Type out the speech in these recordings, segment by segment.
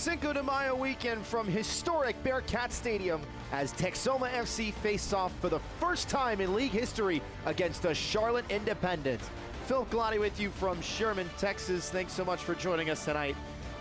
Cinco de Mayo weekend from historic Bearcat Stadium as Texoma FC faced off for the first time in league history against the Charlotte Independent. Phil Galati with you from Sherman, Texas. Thanks so much for joining us tonight.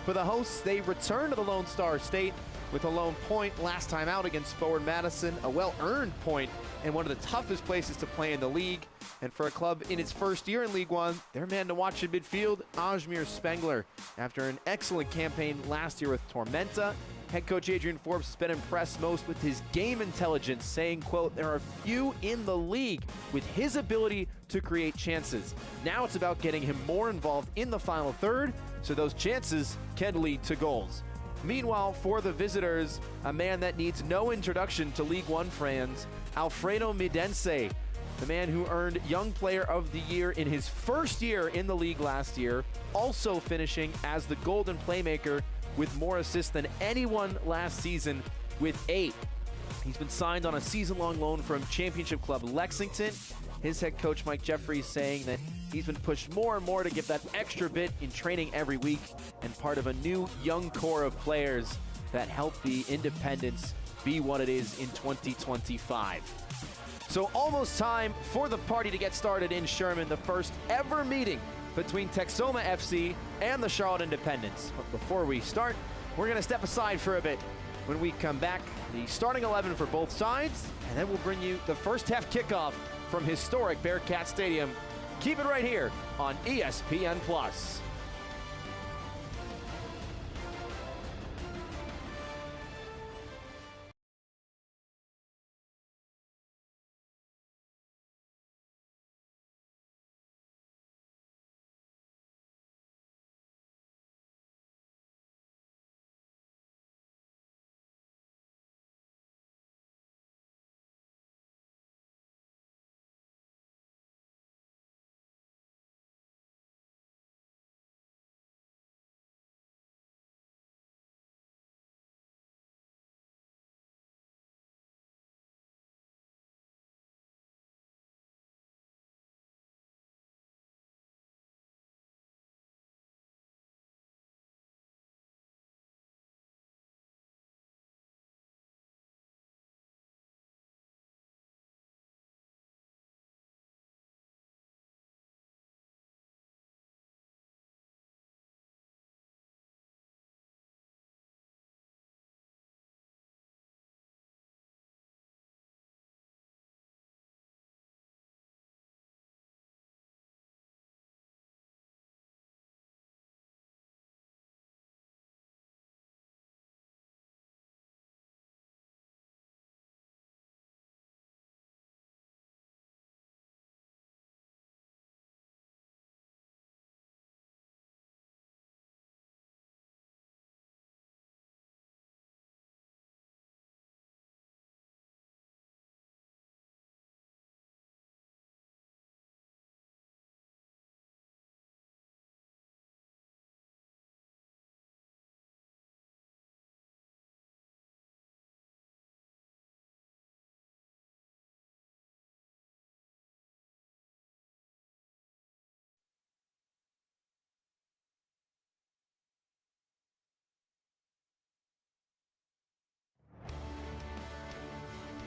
For the hosts, they return to the Lone Star State with a lone point last time out against Forward Madison, a well-earned point and one of the toughest places to play in the league. And for a club in its first year in League One, their man to watch in midfield, Ajmir Spengler. After an excellent campaign last year with Tormenta, head coach Adrian Forbes has been impressed most with his game intelligence, saying, quote, "There are few in the league with his ability to create chances. Now it's about getting him more involved in the final third so those chances can lead to goals." Meanwhile, for the visitors, a man that needs no introduction to League One fans, Alfredo Midense, the man who earned Young Player of the Year in his first year in the league last year, also finishing as the Golden Playmaker with more assists than anyone last season with 8. He's been signed on a season-long loan from Championship Club Lexington. His head coach, Mike Jeffries, saying that he's been pushed more and more to give that extra bit in training every week and part of a new young core of players that help the Independents be what it is in 2025. So almost time for the party to get started in Sherman, the first ever meeting between Texoma FC and the Charlotte Independents. But before we start, we're going to step aside for a bit. When we come back, the starting 11 for both sides, and then we'll bring you the first half kickoff from historic Bearcat Stadium. Keep it right here on ESPN+.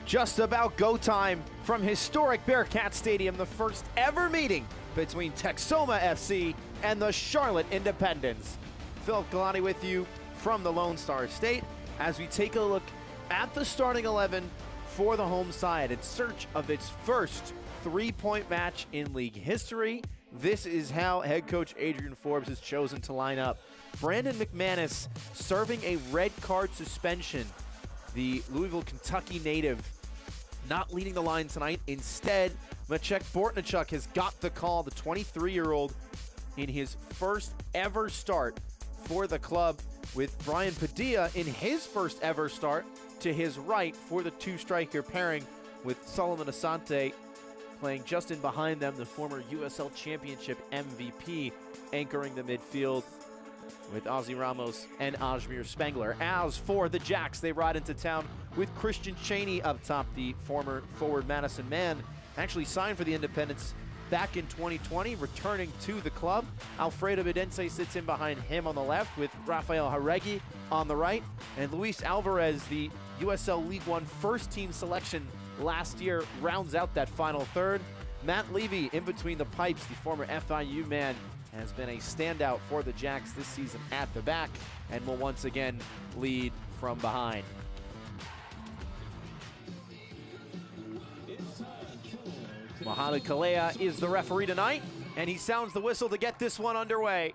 Just about go time from historic Bearcat Stadium, the first ever meeting between Texoma FC and the Charlotte Independents. Phil Galati with you from the Lone Star State as we take a look at the starting 11 for the home side in search of its first three-point match in league history. This is how head coach Adrian Forbes has chosen to line up. Brandon McManus serving a red card suspension. The Louisville, Kentucky native not leading the line tonight. Instead, Maciek Bortnichuk has got the call, the 23-year-old, in his first ever start for the club, with Brian Padilla in his first ever start to his right for the two-striker pairing, with Solomon Asante playing just in behind them, the former USL Championship MVP anchoring the midfield with Ozzy Ramos and Ajmir Spengler. As for the Jacks, they ride into town with Christian Cheney up top, the former Forward Madison man, actually signed for the Independents back in 2020, returning to the club. Alfredo Bidense sits in behind him on the left with Rafael Jaregui on the right. And Luis Alvarez, the USL League One first team selection last year, rounds out that final third. Matt Levy in between the pipes, the former FIU man, has been a standout for the Jacks this season at the back and will once again lead from behind. Mohamed Kalea is the referee tonight, and he sounds the whistle to get this one underway.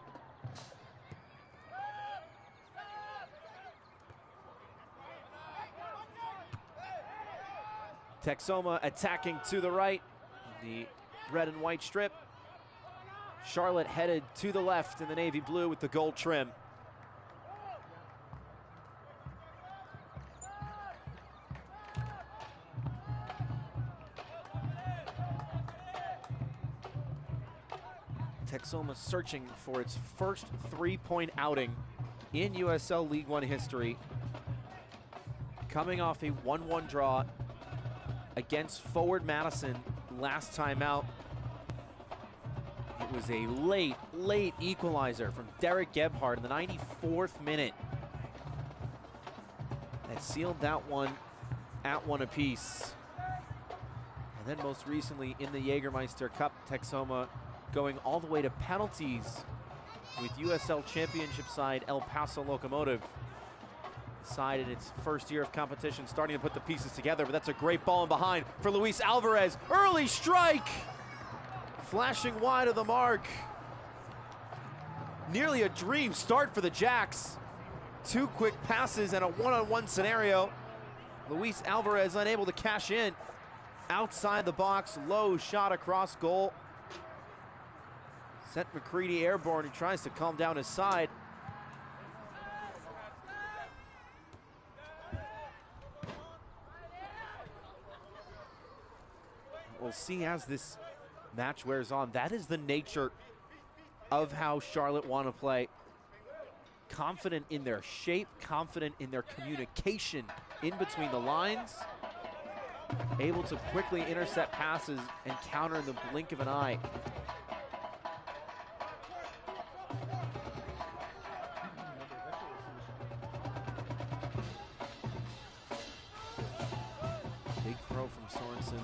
Texoma attacking to the right, the red and white strip. Charlotte headed to the left in the navy blue with the gold trim. Texoma searching for its first three-point outing in USL League One history. Coming off a 1-1 draw against Forward Madison last time out. It was a late equalizer from Derek Gebhardt in the 94th minute that sealed that one at one apiece. And then most recently in the Jägermeister Cup, Texoma going all the way to penalties with USL Championship side El Paso Locomotive. The side in its first year of competition starting to put the pieces together, but that's a great ball in behind for Luis Alvarez. Early strike! Flashing wide of the mark. Nearly a dream start for the Jacks. Two quick passes and a one-on-one scenario. Luis Alvarez unable to cash in. Outside the box, low shot across goal. Sent McCready airborne, who tries to calm down his side. We'll see as this match wears on. That is the nature of how Charlotte want to play. Confident in their shape, confident in their communication in between the lines. Able to quickly intercept passes and counter in the blink of an eye. Big throw from Sorensen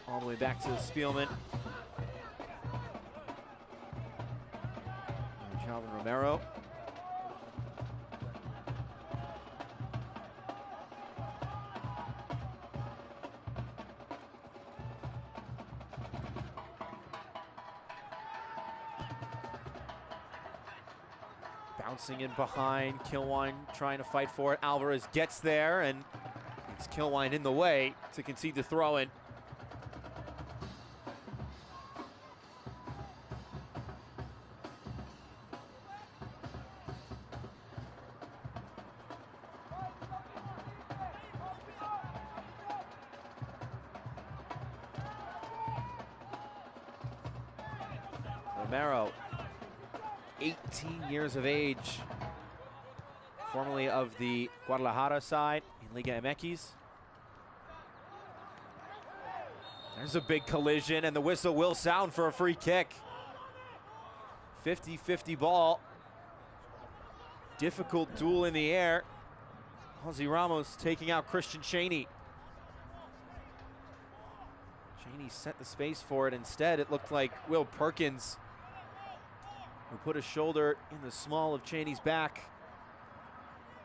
all the way back to Spielman. Calvin Romero. Bouncing in behind, Kilwine trying to fight for it. Alvarez gets there, and it's Kilwine in the way to concede the throw-in. Romero, 18 years of age, formerly of the Guadalajara side in Liga MX. There's a big collision, and the whistle will sound for a free kick. 50-50 ball. Difficult duel in the air. Jose Ramos taking out Christian Cheney. Cheney set the space for it. Instead, it looked like Will Perkins, who put a shoulder in the small of Cheney's back,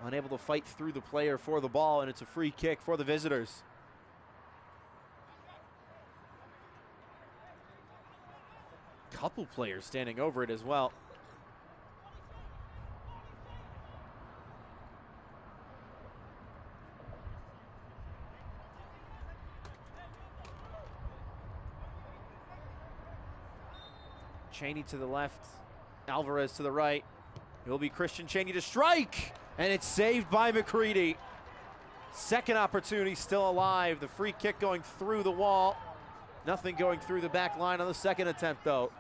unable to fight through the player for the ball, and it's a free kick for the visitors. Couple players standing over it as well. Cheney to the left, Alvarez to the right. It will be Christian Cheney to strike, and it's saved by McCready. Second opportunity still alive. The free kick going through the wall. Nothing going through the back line on the second attempt, though.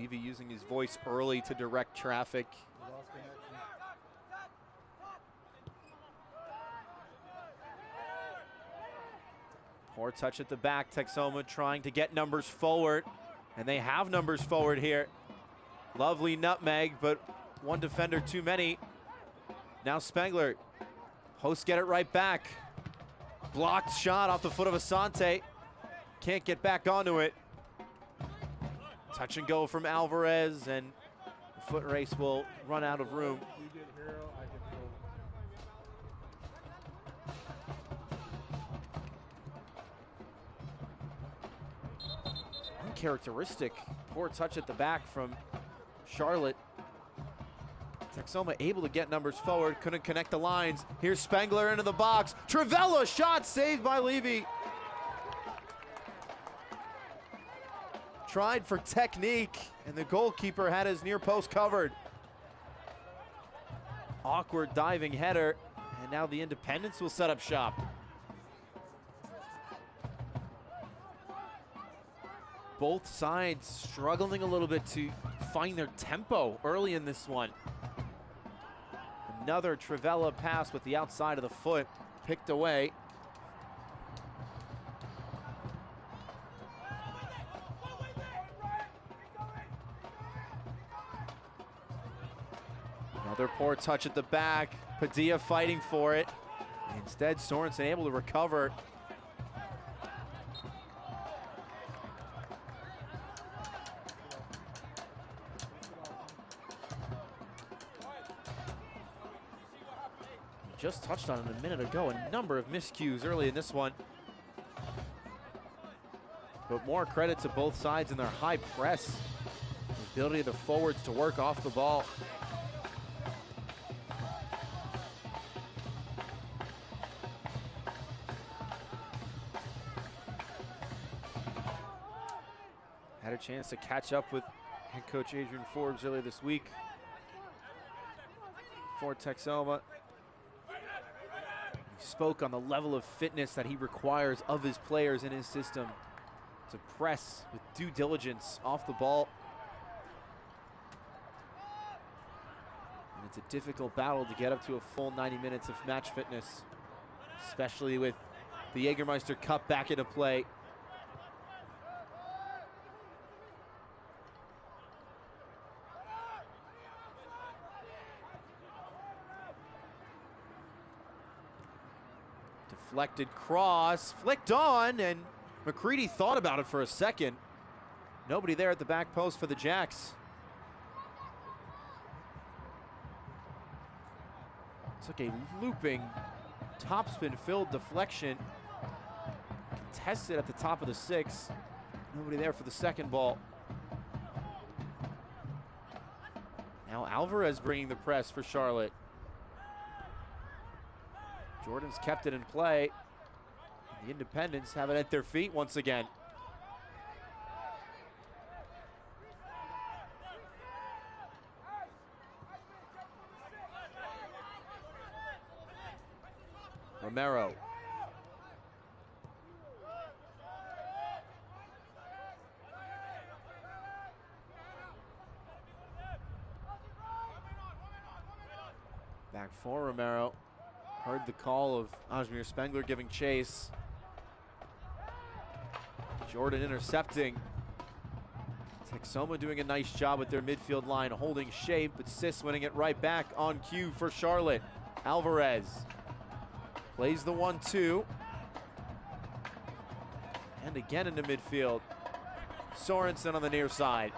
Levy using his voice early to direct traffic. Poor touch at the back. Texoma trying to get numbers forward, and they have numbers forward here. Lovely nutmeg, but one defender too many. Now Spengler. Hosts get it right back. Blocked shot off the foot of Asante. Can't get back onto it. Touch and go from Alvarez, and the foot race will run out of room. Uncharacteristic. Poor touch at the back from Charlotte. Texoma able to get numbers forward, couldn't connect the lines. Here's Spengler into the box. Trivella shot saved by Levy. Tried for technique, and the goalkeeper had his near post covered. Awkward diving header, and now the Independents will set up shop. Both sides struggling a little bit to find their tempo early in this one. Another Trivella pass with the outside of the foot, picked away. Another poor touch at the back. Padilla fighting for it. Instead, Sorensen able to recover. Just touched on it a minute ago. A number of miscues early in this one. But more credit to both sides in their high press. The ability of the forwards to work off the ball. Had a chance to catch up with head coach Adrian Forbes earlier this week for Texoma. He spoke on the level of fitness that he requires of his players in his system to press with due diligence off the ball. And it's a difficult battle to get up to a full 90 minutes of match fitness, especially with the Jägermeister Cup back into play. Deflected cross, flicked on, and McCready thought about it for a second. Nobody there at the back post for the Jacks. Took a looping, topspin-filled deflection. Contested at the top of the six. Nobody there for the second ball. Now Alvarez bringing the press for Charlotte. Jordan's kept it in play. The Independents have it at their feet once again. Romero. Back for Romero. Heard the call of Ajmir Spengler giving chase. Jordan intercepting. Texoma doing a nice job with their midfield line, holding shape, but Sis winning it right back on cue for Charlotte. Alvarez plays the 1-2. And again into midfield. Sorensen on the near side.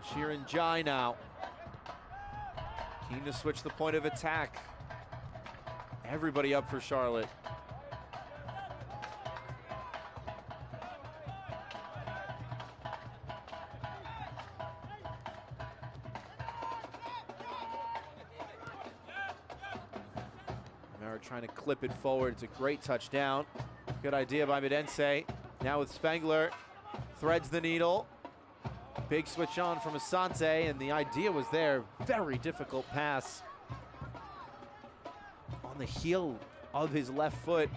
Sheeran Jai now. Keen to switch the point of attack. Everybody up for Charlotte. Romero trying to clip it forward. It's a great touchdown. Good idea by Medense. Now with Spengler. Threads the needle. Big switch on from Asante, and the idea was there. Very difficult pass. On the heel of his left foot.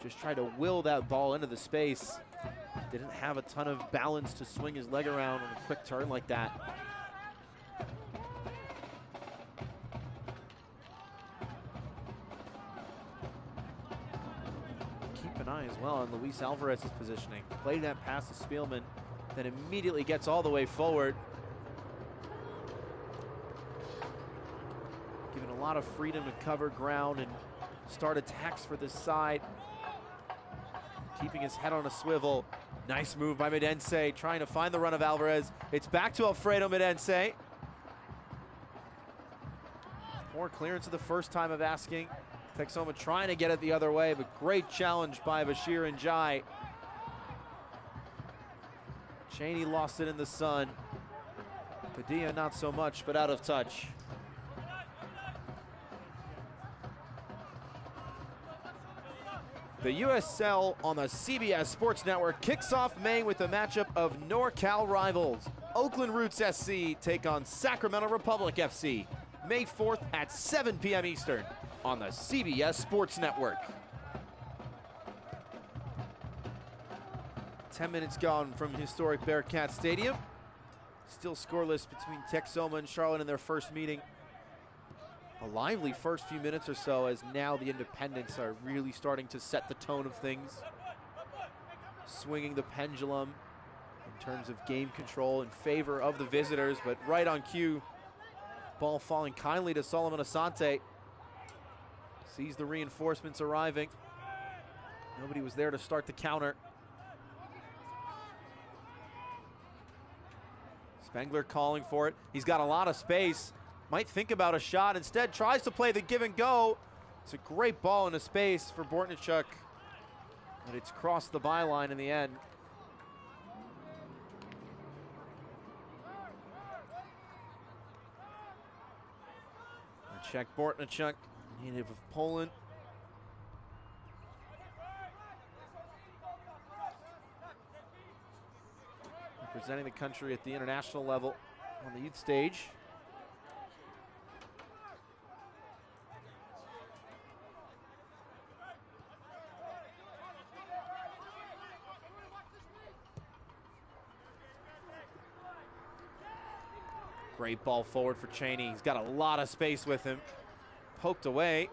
Just tried to will that ball into the space. Didn't have a ton of balance to swing his leg around on a quick turn like that. Keep an eye as well on Luis Alvarez's positioning. Played that pass to Spielman, then immediately gets all the way forward. Given a lot of freedom to cover ground and start attacks for this side. Keeping his head on a swivel. Nice move by Medense, trying to find the run of Alvarez. It's back to Alfredo Medense. Poor clearance of the first time of asking. Texoma trying to get it the other way, but great challenge by Bashir Njai. Cheney lost it in the sun. Padilla not so much, but out of touch. The USL on the CBS Sports Network kicks off May with a matchup of NorCal rivals. Oakland Roots SC take on Sacramento Republic FC. May 4th at 7 p.m. Eastern on the CBS Sports Network. 10 minutes gone from historic Bearcat Stadium. Still scoreless between Texoma and Charlotte in their first meeting. A lively first few minutes or so, as now the Independents are really starting to set the tone of things. Swinging the pendulum in terms of game control in favor of the visitors, but right on cue. Ball falling kindly to Solomon Asante. Sees the reinforcements arriving. Nobody was there to start the counter. Spengler calling for it. He's got a lot of space. Might think about a shot, instead tries to play the give and go. It's a great ball into space for Bortnichuk, but it's crossed the byline in the end. Check Bortnichuk, native of Poland. Representing the country at the international level on the youth stage. Great ball forward for Cheney. He's got a lot of space with him. Poked away.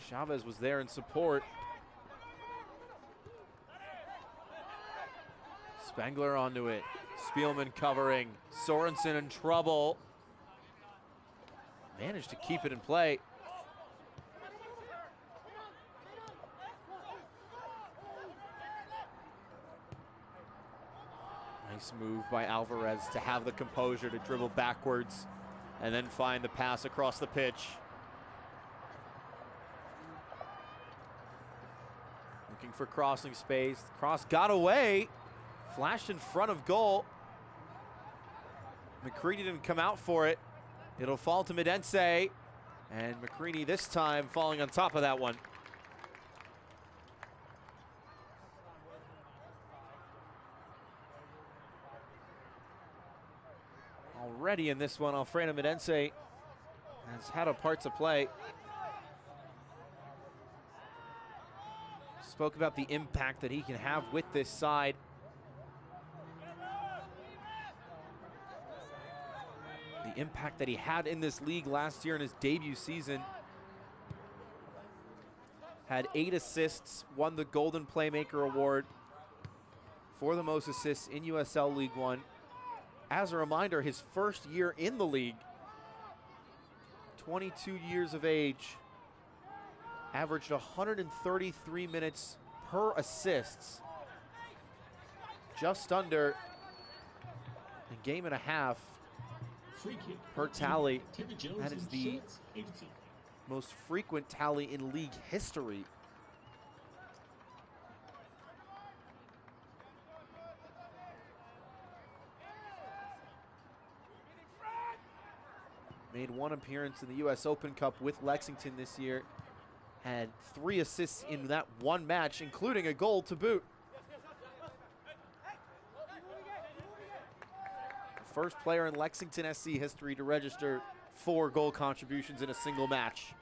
Chavez was there in support. Spengler onto it. Spielman covering. Sorensen in trouble. Managed to keep it in play. Nice move by Alvarez to have the composure to dribble backwards and then find the pass across the pitch. Looking for crossing space. Cross got away. Flashed in front of goal. McCready didn't come out for it. It'll fall to Medense. And McCready this time falling on top of that one. Already in this one, Alfredo Medense has had a part to play. Spoke about the impact that he can have with this side. The impact that he had in this league last year in his debut season. Had 8 assists, won the Golden Playmaker Award for the most assists in USL League One. As a reminder, his first year in the league, 22 years of age, averaged 133 minutes per assists, just under a game and a half per tally. That is the most frequent tally in league history. Made 1 appearance in the US Open Cup with Lexington this year. Had 3 assists in that 1 match, including a goal to boot. The first player in Lexington SC history to register 4 goal contributions in a single match.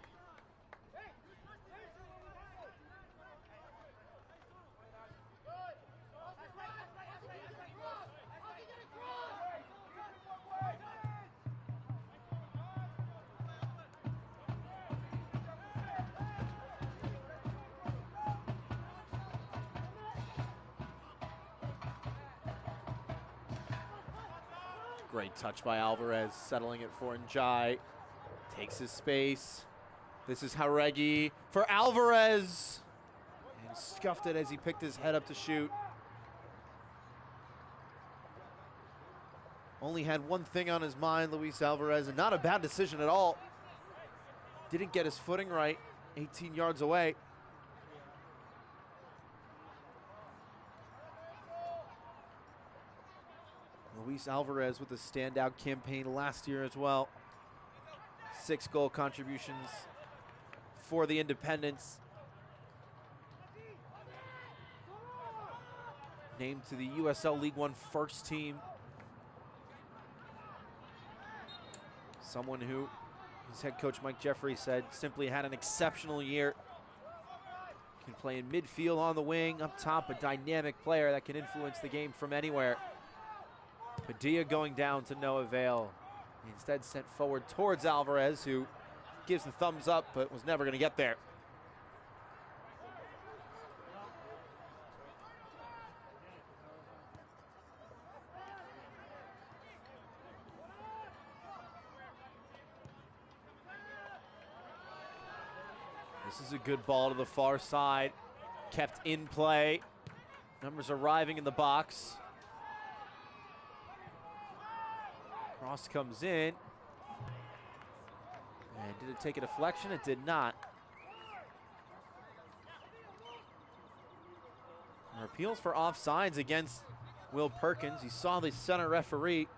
Great touch by Alvarez, settling it for Njai. Takes his space. This is Jauregui for Alvarez. And scuffed it as he picked his head up to shoot. Only had one thing on his mind, Luis Alvarez, and not a bad decision at all. Didn't get his footing right, 18 yards away. Luis Alvarez with a standout campaign last year as well. 6 goal contributions for the Independents. Named to the USL League One first team. Someone who his head coach Mike Jeffrey said simply had an exceptional year. Can play in midfield, on the wing, up top, a dynamic player that can influence the game from anywhere. Padilla going down to no avail. Instead sent forward towards Alvarez, who gives the thumbs up but was never going to get there. This is a good ball to the far side. Kept in play. Numbers arriving in the box. Cross comes in. And did it take a deflection? It did not. There are appeals for offsides against Will Perkins. He saw the center referee,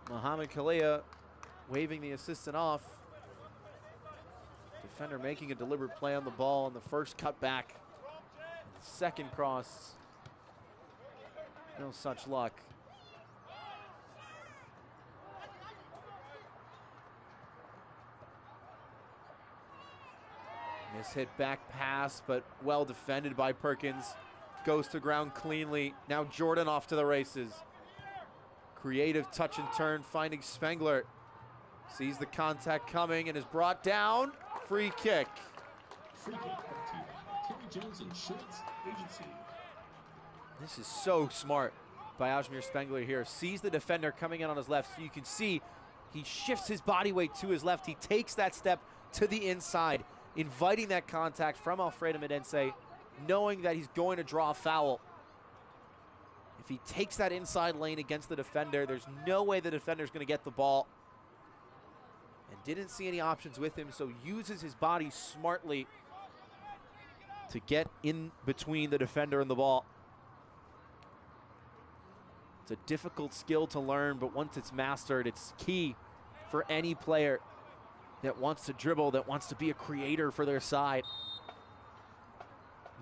Mohamed Kalia, waving the assistant off. Defender making a deliberate play on the ball on the first cutback. Second cross. No such luck. Hit back pass, but well defended by Perkins. Goes to ground cleanly. Now Jordan off to the races. Creative touch and turn, finding Spengler. Sees the contact coming and is brought down. Free kick. Free kick brought to you by Terry Jones Insurance Agency. This is so smart by Ajmir Spengler here. Sees the defender coming in on his left, so you can see he shifts his body weight to his left. He takes that step to the inside, inviting that contact from Alfredo Medense, knowing that he's going to draw a foul. If he takes that inside lane against the defender, there's no way the defender's going to get the ball. And didn't see any options with him, so uses his body smartly to get in between the defender and the ball. It's a difficult skill to learn, but once it's mastered, it's key for any player that wants to dribble, that wants to be a creator for their side.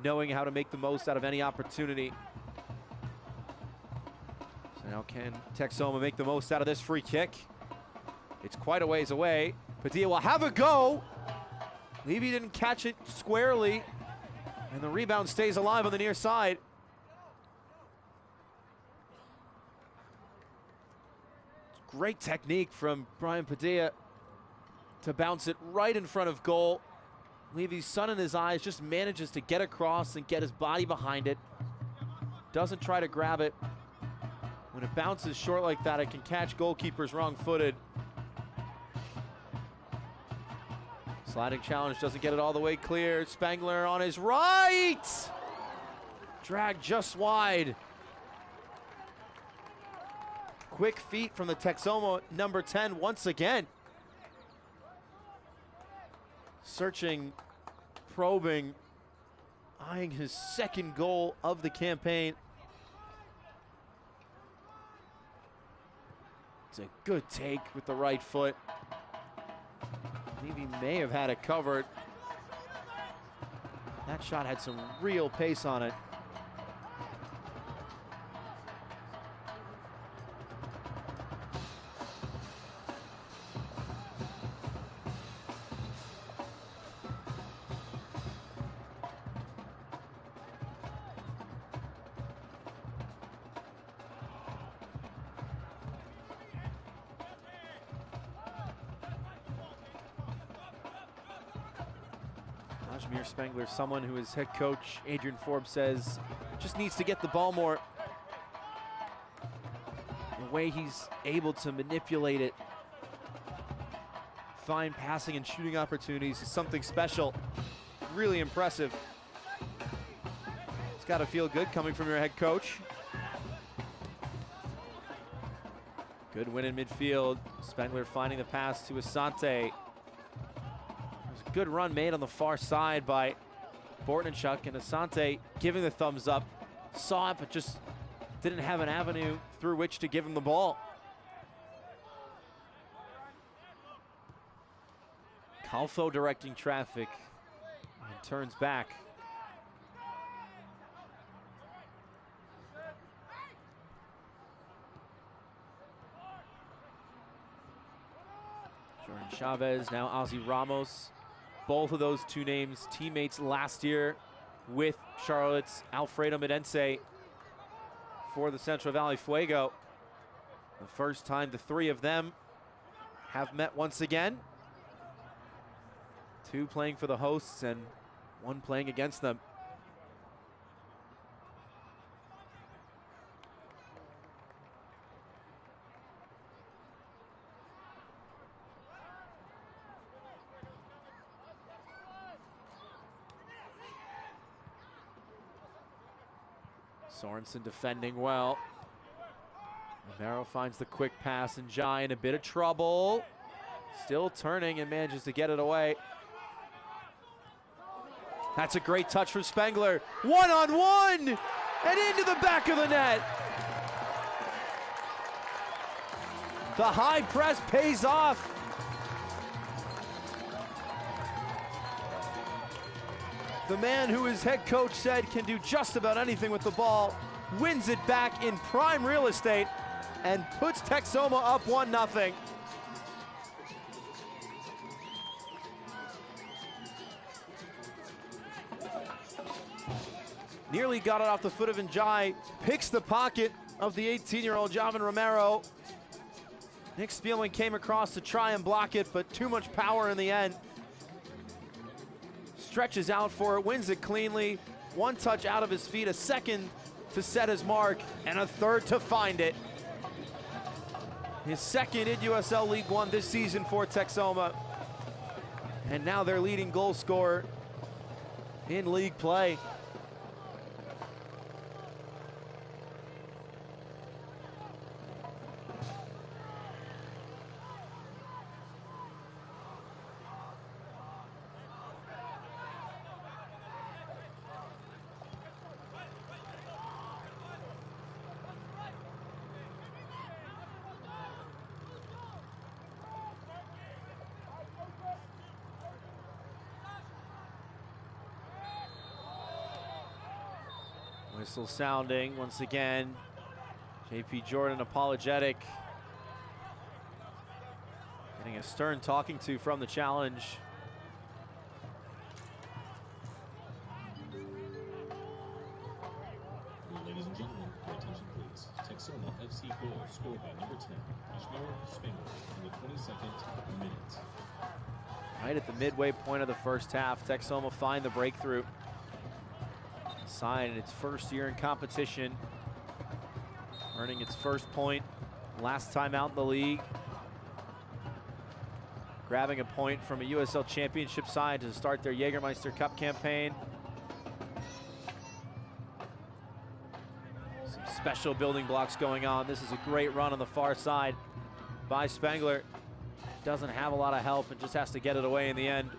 Knowing how to make the most out of any opportunity. So now can Texoma make the most out of this free kick? It's quite a ways away. Padilla will have a go. Levy didn't catch it squarely, and the rebound stays alive on the near side. Great technique from Brian Padilla to bounce it right in front of goal. Levy's sun in his eyes, just manages to get across and get his body behind it. Doesn't try to grab it. When it bounces short like that, it can catch goalkeepers wrong-footed. Sliding challenge, doesn't get it all the way clear. Spengler on his right! Dragged just wide. Quick feet from the Texoma number 10 once again. Searching, probing, eyeing his second goal of the campaign. It's a good take with the right foot. Levy may have had it covered. That shot had some real pace on it. Ajmir Spengler, someone who his head coach, Adrian Forbes, says just needs to get the ball more. The way he's able to manipulate it, find passing and shooting opportunities is something special. Really impressive. It's got to feel good coming from your head coach. Good win in midfield. Spengler finding the pass to Asante. There's a good run made on the far side by Bortnichuk, and Asante giving the thumbs up. Saw it, but just didn't have an avenue through which to give him the ball. Calfo directing traffic and turns back. Jordan Chavez, now Ozzy Ramos. Both of those two names teammates last year with Charlotte's Alfredo Medense for the Central Valley Fuego. The first time the three of them have met once again. Two playing for the hosts and one playing against them. Sorensen defending well. Romero finds the quick pass, and Jai in a bit of trouble. Still turning and manages to get it away. That's a great touch from Spengler. One-on-one and into the back of the net. The high press pays off. The man who his head coach said can do just about anything with the ball wins it back in prime real estate and puts Texoma up 1-0. Nearly got it off the foot of Njai, picks the pocket of the 18-year-old Javan Romero. Nick Spielman came across to try and block it, but too much power in the end. Stretches out for it, wins it cleanly. One touch out of his feet, a second to set his mark, and a third to find it. His second in USL League One this season for Texoma. And now their leading goal scorer in league play. Whistle sounding once again. JP Jordan apologetic. Getting a stern talking to from the challenge. Ladies and gentlemen, your attention please. Texoma FC goal scored by number 10, Ishmael Spengler, in the 22nd minute. Right at the midway point of the first half, Texoma find the breakthrough. Side in its first year in competition, earning its first point last time out in the league. Grabbing a point from a USL Championship side to start their Jägermeister Cup campaign. Some special building blocks going on. This is a great run on the far side by Spengler. Doesn't have a lot of help and just has to get it away in the end.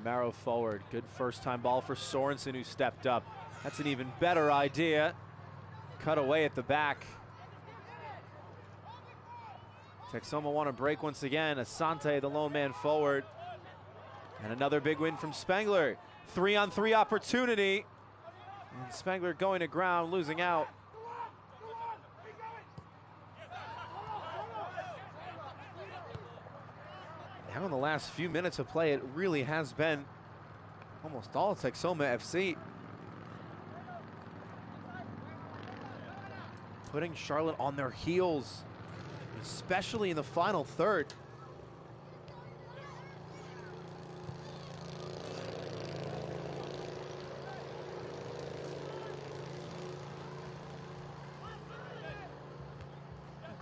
Romero forward, good first time ball for Sorensen, who stepped up. That's an even better idea. Cut away at the back. Texoma want to break once again. Asante, the lone man forward. And another big win from Spengler. 3-on-3 opportunity. And Spengler going to ground, losing out. Now in the last few minutes of play, it really has been almost all Texoma FC. Putting Charlotte on their heels, especially in the final third.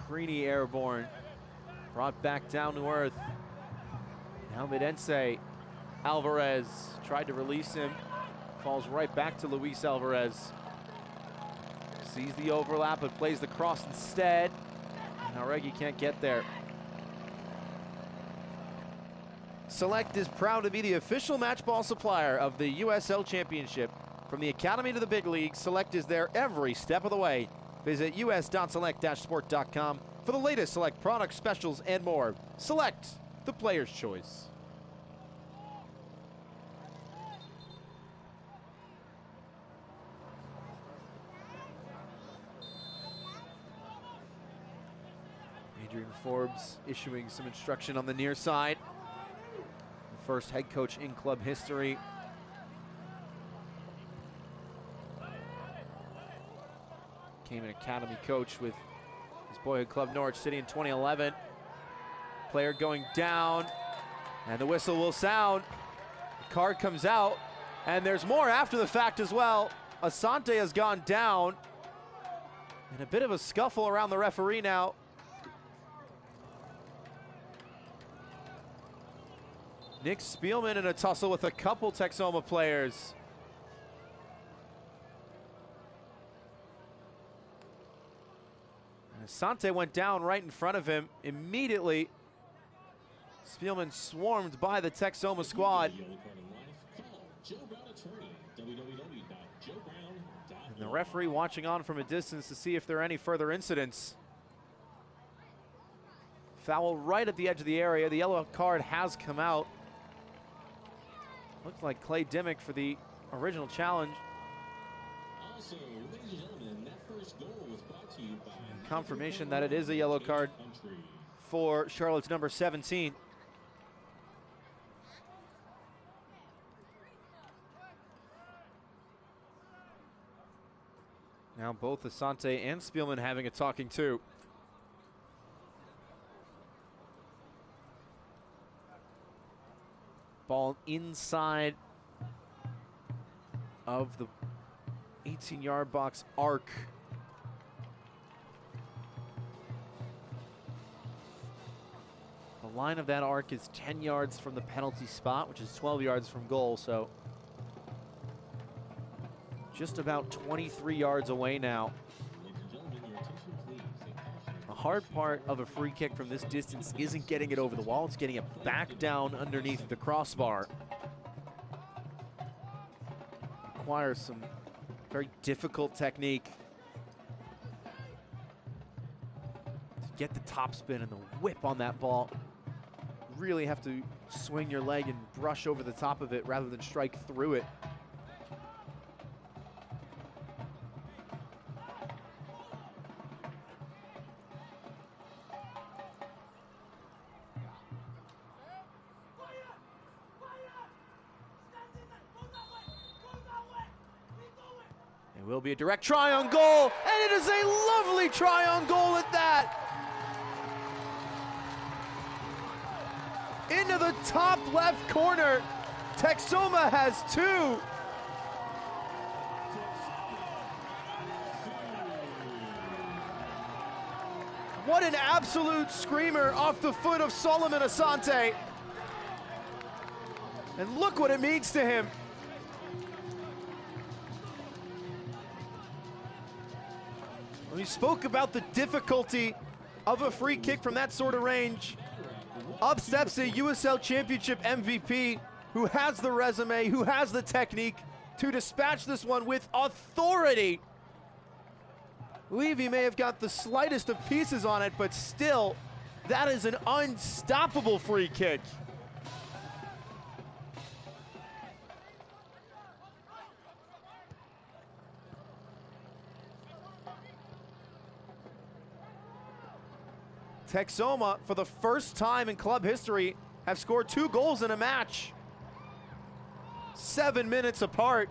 Creedy airborne, brought back down to earth. Now Midense Alvarez tried to release him, falls right back to Luis Alvarez. Sees the overlap but plays the cross instead. And Auregi can't get there. Select is proud to be the official match ball supplier of the USL Championship. From the Academy to the big leagues, Select is there every step of the way. Visit us.select-sport.com for the latest Select products, specials, and more. Select, the player's choice. Adrian Forbes issuing some instruction on the near side. The first head coach in club history. Became an academy coach with his boyhood club Norwich City in 2011. Player going down, and the whistle will sound. The card comes out, and there's more after the fact as well. Asante has gone down, and a bit of a scuffle around the referee now. Nick Spielman in a tussle with a couple Texoma players. Asante went down right in front of him immediately. Spielman swarmed by the Texoma squad. And the referee watching on from a distance to see if there are any further incidents. Foul right at the edge of the area. The yellow card has come out. Looks like Clay Dimmick for the original challenge. Also, ladies and gentlemen, that first goal was brought to you by confirmation that it is a yellow card for Charlotte's number 17. Now both Asante and Spielman having a talking to. Ball inside of the 18-yard box arc. The line of that arc is 10 yards from the penalty spot, which is 12 yards from goal, so just about 23 yards away now. The hard part of a free kick from this distance isn't getting it over the wall, it's getting it back down underneath the crossbar. Requires some very difficult technique to get the topspin and the whip on that ball. Really have to swing your leg and brush over the top of it rather than strike through it. It will be a direct try on goal, and it is a lovely try on goal at that. Into the top left corner. Texoma has two. What an absolute screamer off the foot of Solomon Asante. And look what it means to him. We spoke about the difficulty of a free kick from that sort of range. Up steps a USL Championship MVP who has the resume, who has the technique to dispatch this one with authority. Levy may have got the slightest of pieces on it, but still, that is an unstoppable free kick. Texoma, for the first time in club history, have scored 2 goals in a match. 7 minutes apart.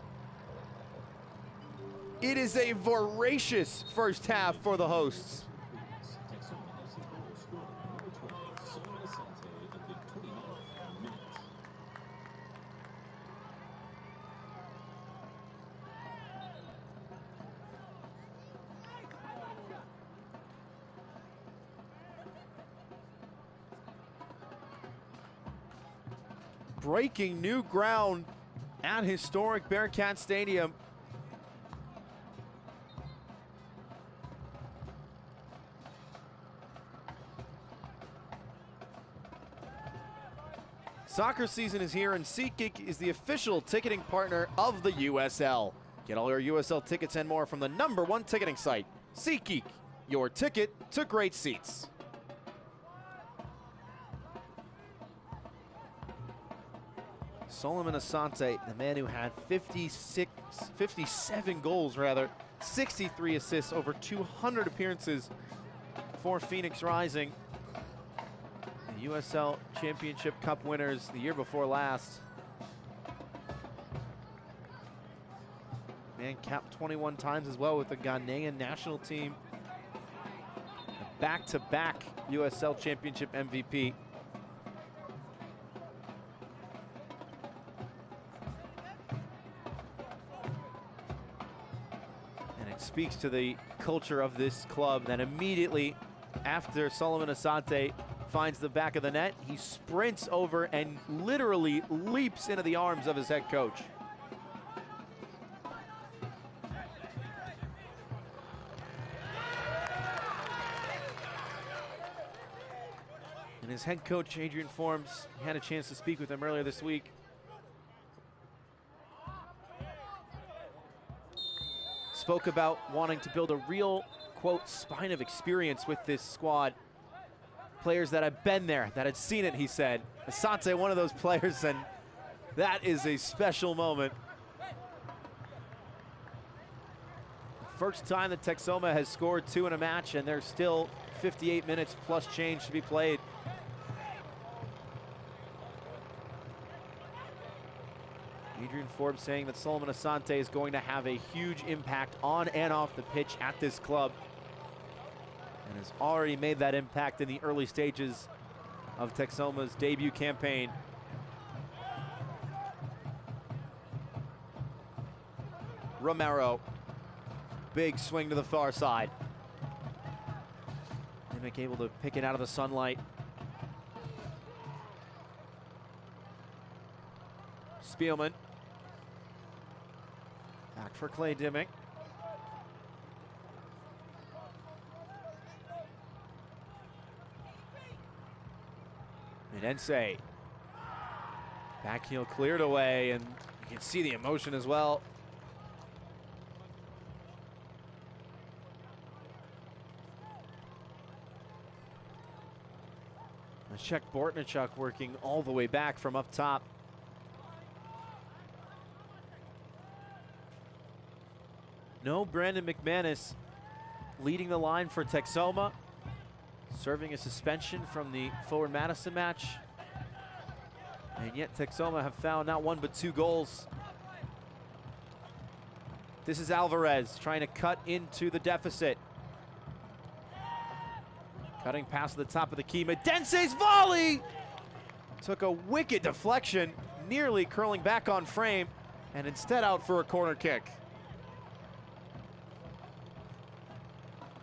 It is a voracious first half for the hosts. Texoma FC goal scored by number 12, Solomon Asante at the 29th minute. Breaking new ground at historic Bearcat Stadium. Soccer season is here, and SeatGeek is the official ticketing partner of the USL. Get all your USL tickets and more from the #1 ticketing site, SeatGeek, your ticket to great seats. Solomon Asante, the man who had 57 goals, 63 assists, over 200 appearances for Phoenix Rising. The USL Championship Cup winners the year before last. Man capped 21 times as well with the Ghanaian national team. A back-to-back USL Championship MVP. And it speaks to the culture of this club that immediately after Solomon Asante finds the back of the net, he sprints over and literally leaps into the arms of his head coach. And his head coach, Adrian Forbes, had a chance to speak with him earlier this week. Spoke about wanting to build a real, quote, spine of experience with this squad. Players that have been there, that had seen it, he said. Asante, one of those players, and that is a special moment. The first time that Texoma has scored 2 in a match, and there's still 58 minutes plus change to be played. Adrian Forbes saying that Solomon Asante is going to have a huge impact on and off the pitch at this club, and has already made that impact in the early stages of Texoma's debut campaign. Romero, big swing to the far side. Nimick able to pick it out of the sunlight. Spielman. Back for Clay Dimmick. Midense. Back heel cleared away, and you can see the emotion as well. Leszek Bortnichuk working all the way back from up top. No Brandon McManus leading the line for Texoma, serving a suspension from the Forward Madison match. And yet Texoma have found not 1 but 2 goals. This is Alvarez trying to cut into the deficit. Cutting past the top of the key. Midense's volley took a wicked deflection, nearly curling back on frame, and instead out for a corner kick.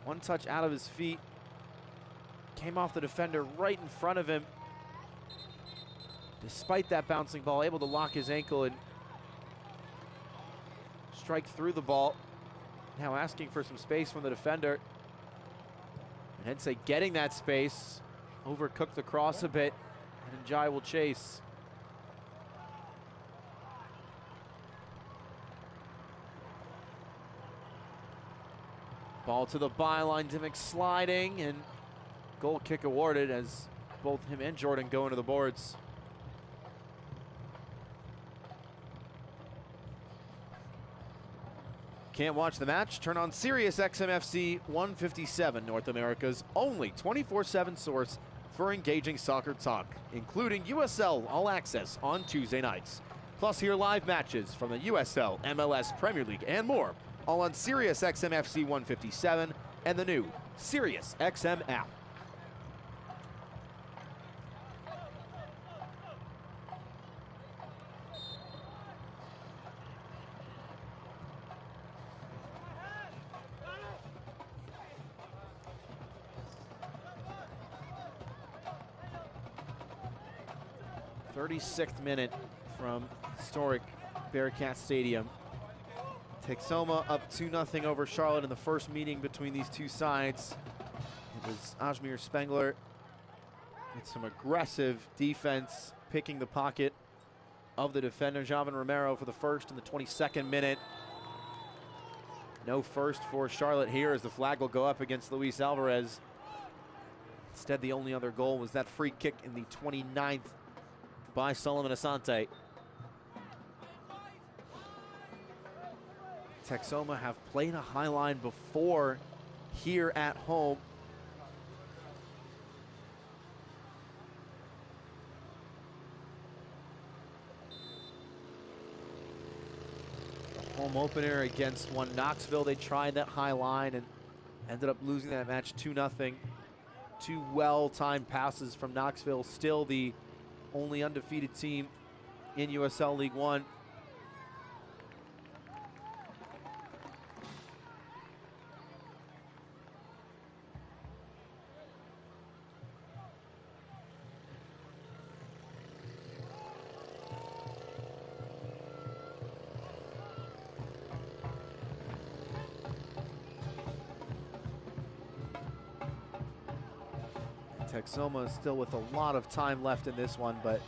One touch out of his feet. Came off the defender right in front of him. Despite that bouncing ball, able to lock his ankle and strike through the ball. Now asking for some space from the defender. And Hense getting that space. Overcooked the cross a bit, and Njai will chase. Ball to the byline, Dimmick sliding, and goal kick awarded as both him and Jordan go into the boards. Can't watch the match? Turn on Sirius XM FC 157, North America's only 24/7 source for engaging soccer talk, including USL All Access on Tuesday nights. Plus, hear live matches from the USL, MLS, Premier League, and more, all on Sirius XM FC 157 and the new Sirius XM app. "36th minute from historic Bearcat Stadium. Texoma up 2-0 over Charlotte in the first meeting between these two sides. It was Ajmir Spengler with some aggressive defense, picking the pocket of the defender, Javan Romero, for the first in the 22nd minute. No first for Charlotte here, as the flag will go up against Luis Alvarez. Instead, the only other goal was that free kick in the 29th by Solomon Asante. Texoma have played a high line before here at home. The home opener against Knoxville, they tried that high line and ended up losing that match 2-0. Two well-timed passes from Knoxville, still the only undefeated team in USL League One. Texoma is still with a lot of time left in this one, but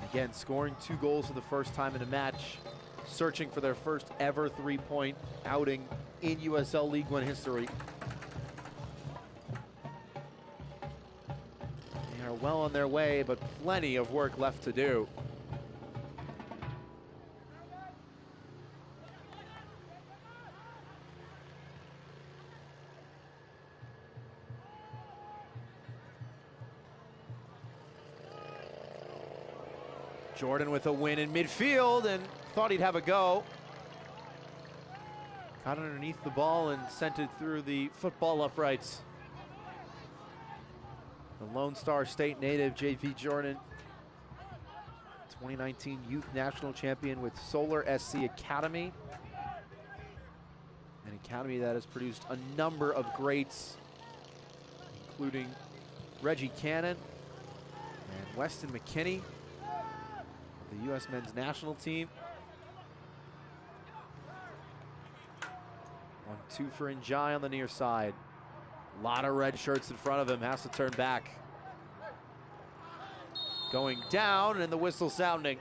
again, scoring 2 goals for the first time in a match, searching for their first ever 3-point outing in USL League One history. They are well on their way, but plenty of work left to do. Jordan with a win in midfield and thought he'd have a go. Caught underneath the ball and sent it through the football uprights. The Lone Star State native, JP Jordan, 2019 Youth National Champion with Solar SC Academy. An academy that has produced a number of greats, including Reggie Cannon and Weston McKinney, the U.S. men's national team. 1-2 for Njai on the near side. A lot of red shirts in front of him, has to turn back. Going down and the whistle sounding.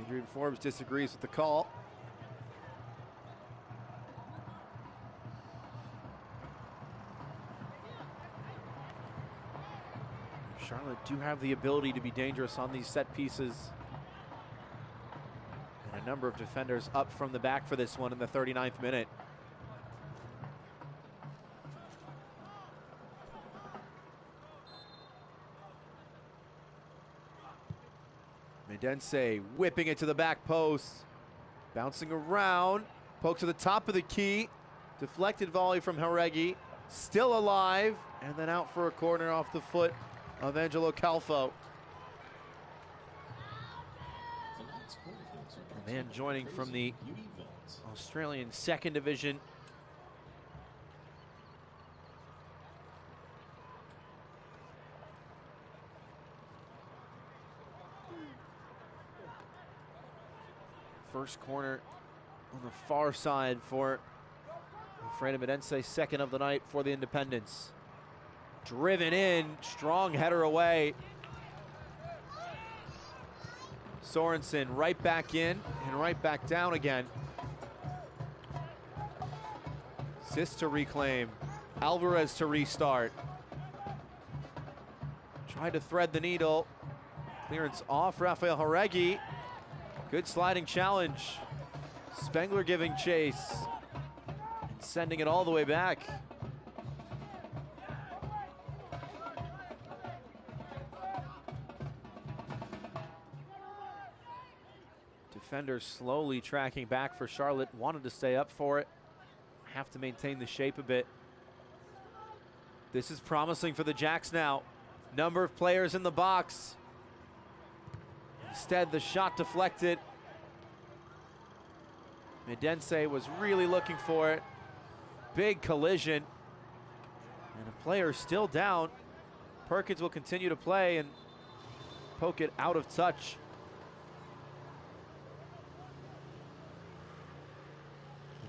Adrian Forbes disagrees with the call. Charlotte do have the ability to be dangerous on these set pieces. And a number of defenders up from the back for this one in the 39th minute. Medense whipping it to the back post. Bouncing around, pokes to the top of the key. Deflected volley from Haregi, still alive, and then out for a corner off the foot of Angelo Calfo. A man joining from the Australian second division. First corner on the far side for Alfredo Medense, second of the night for the Independents. Driven in, strong header away. Sorensen right back in and right back down again. Sis to reclaim, Alvarez to restart. Tried to thread the needle. Clearance off Rafael Haregi. Good sliding challenge. Spengler giving chase and sending it all the way back. Defender slowly tracking back for Charlotte, wanted to stay up for it. Have to maintain the shape a bit. This is promising for the Jacks now. Number of players in the box. Instead, the shot deflected. Medense was really looking for it. Big collision. And a player still down. Perkins will continue to play and poke it out of touch.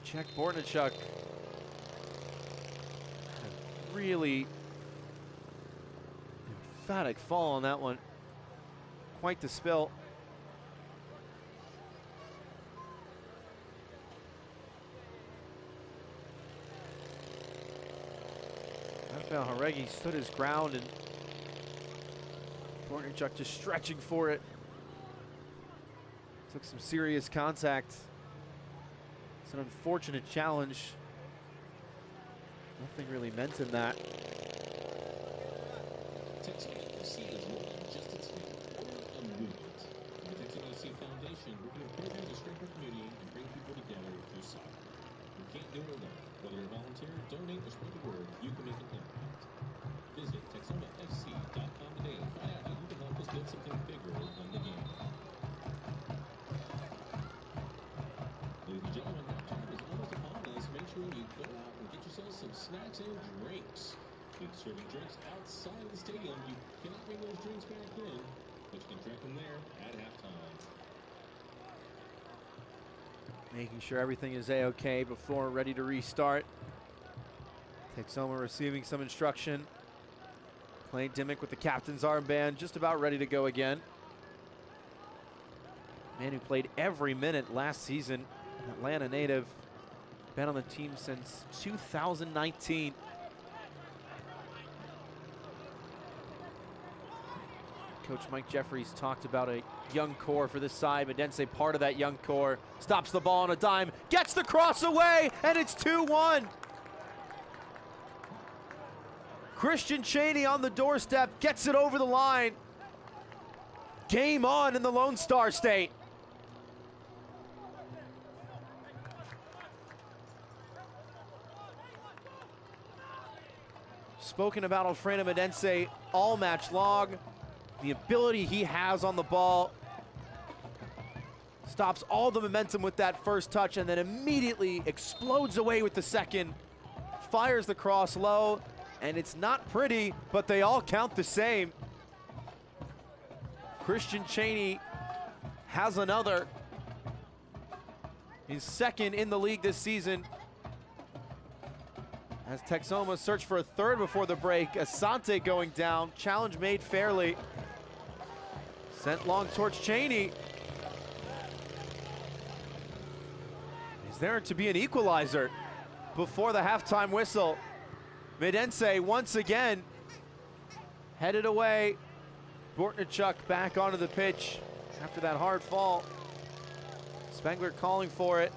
Check Bortnichuk. Really emphatic fall on that one. Quite the spill. Rafael Haregi stood his ground and Bortnichuk just stretching for it. Took some serious contact. It's an unfortunate challenge. Nothing really meant in that. Texoma FC is more than just a team or a movement. The Texoma FC Foundation working to program the strength of community and bring people together through soccer. You can't do it alone. Whether you're a volunteer, donate, or spread the word, you can make an impact. Visit TexomaFC.com today and find out how you can help us build something bigger than the game. Ladies and gentlemen, time is almost upon us. Make sure you go out and get yourself some snacks and drinks. Keep serving drinks outside the stadium. You cannot bring those drinks back in, but you can drink them there at halftime. Making sure everything is a-okay before ready to restart. Texoma receiving some instruction. Playing Dimmick with the captain's armband, just about ready to go again. Man who played every minute last season, an Atlanta native, been on the team since 2019. Coach Mike Jeffries talked about a young core for this side. Medense, part of that young core, stops the ball on a dime, gets the cross away, and it's 2-1. Christian Cheney on the doorstep, gets it over the line. Game on in the Lone Star State. Spoken about Alfredo Medense all match long. The ability he has on the ball. Stops all the momentum with that first touch and then immediately explodes away with the second. Fires the cross low, and it's not pretty, but they all count the same. Christian Cheney has another. He's second in the league this season. As Texoma search for a third before the break, Asante going down, challenge made fairly. Sent long towards Cheney. Is there to be an equalizer before the halftime whistle? Medense once again headed away. Bortnichuk back onto the pitch after that hard fall. Spengler calling for it.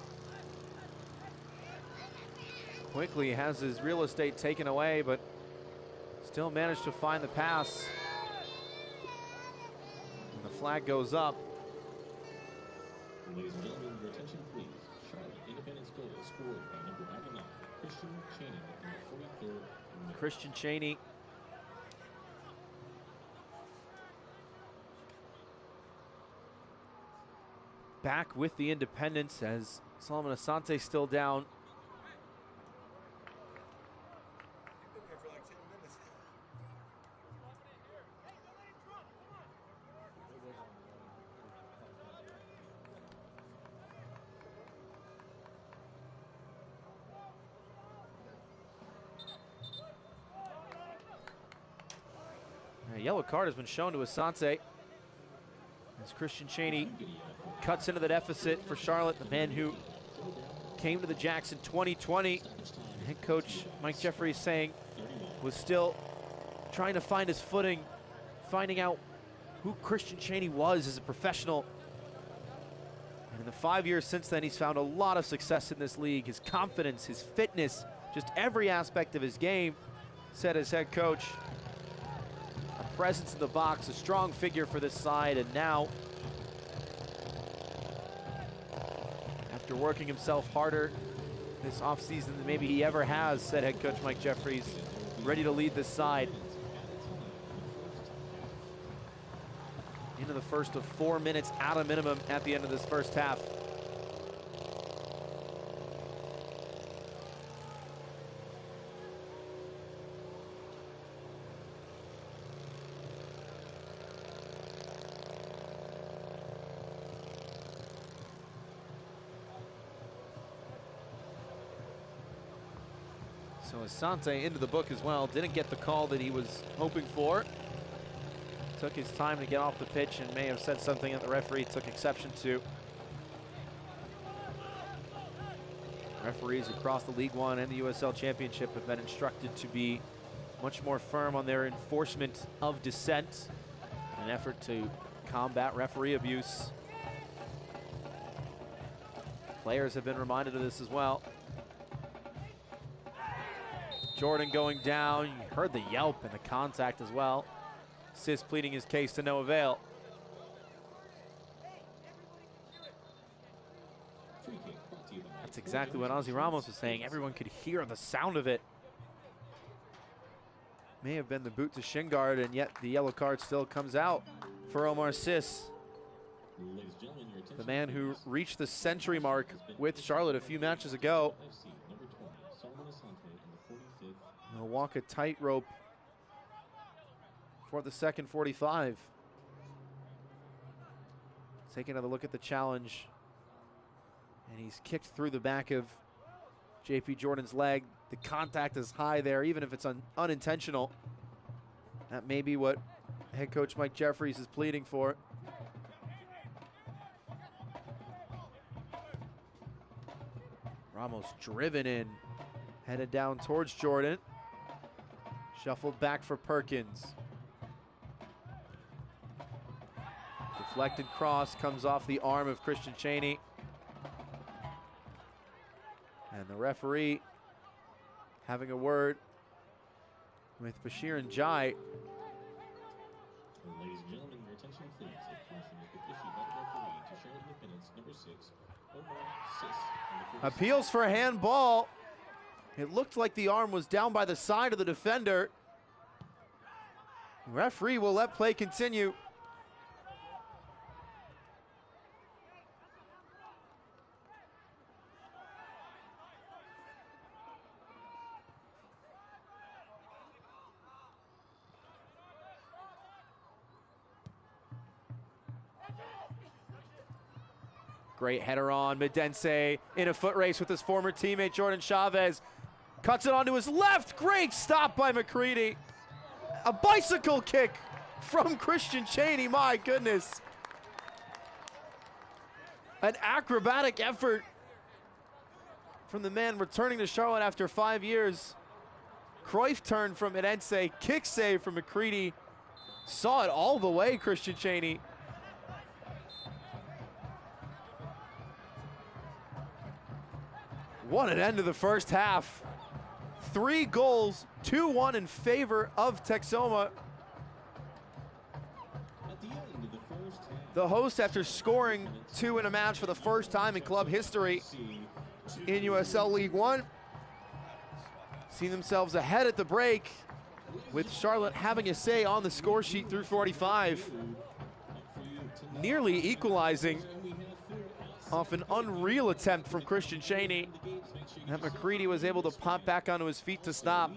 Quickly has his real estate taken away, but still managed to find the pass. And the flag goes up. Ladies and gentlemen, your attention please. Charlotte Independence goal scored by number 99, Christian Cheney in the 43rd minute. Christian Cheney. Back with the Independents as Solomon Asante still down. A yellow card has been shown to Asante as Christian Cheney cuts into the deficit for Charlotte, the man who came to the Jacks in 2020. Head coach Mike Jeffries saying was still trying to find his footing, finding out who Christian Cheney was as a professional. And In the 5 years since then, he's found a lot of success in this league. His confidence, his fitness, just every aspect of his game, said his head coach. A presence in the box, a strong figure for this side, and now, after working himself harder this offseason than maybe he ever has, said head coach Mike Jeffries, ready to lead this side. Into the first of 4 minutes at a minimum at the end of this first half. So Asante into the book as well. Didn't get the call that he was hoping for. Took his time to get off the pitch and may have said something that the referee took exception to. Referees across the League One and the USL Championship have been instructed to be much more firm on their enforcement of dissent in an effort to combat referee abuse. Players have been reminded of this as well. Jordan going down. You heard the yelp and the contact as well. Sis pleading his case to no avail. That's exactly what Ozzy Ramos was saying. Everyone could hear the sound of it. May have been the boot to shin guard, and yet the yellow card still comes out for Omar Sis. The man who reached the century mark with Charlotte a few matches ago. He'll walk a tightrope for the second 45. Take another look at the challenge. And he's kicked through the back of JP Jordan's leg. The contact is high there, even if it's unintentional. That may be what head coach Mike Jeffries is pleading for. Ramos driven in, headed down towards Jordan. Shuffled back for Perkins. Deflected cross comes off the arm of Christian Cheney. And the referee having a word with Bashir and Jai. Ladies and gentlemen, your attention please. A caution has been issued by the referee to Charlotte Independence number 6, Omar Sis. Appeals for handball. It looked like the arm was down by the side of the defender. Referee will let play continue. Great header on Medense in a foot race with his former teammate Jordan Chavez. Cuts it onto his left. Great stop by McCready. A bicycle kick from Christian Cheney, my goodness. An acrobatic effort from the man returning to Charlotte after 5 years. Cruyff turn from Medense, kick save from McCready. Saw it all the way, Christian Cheney. What an end to the first half. 3 goals, 2-1 in favor of Texoma. The host, after scoring 2 in a match for the first time in club history in USL League One, see themselves ahead at the break, with Charlotte having a say on the score sheet through 45. Nearly equalizing off an unreal attempt from Christian Cheney that McCready was able to pop back onto his feet to stop.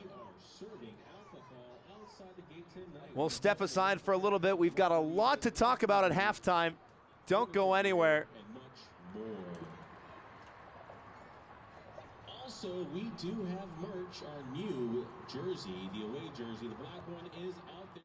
We'll step aside for a little bit. We've got a lot to talk about at halftime. Don't go anywhere. Also, we do have merch, our new jersey, the away jersey. The black one is out there.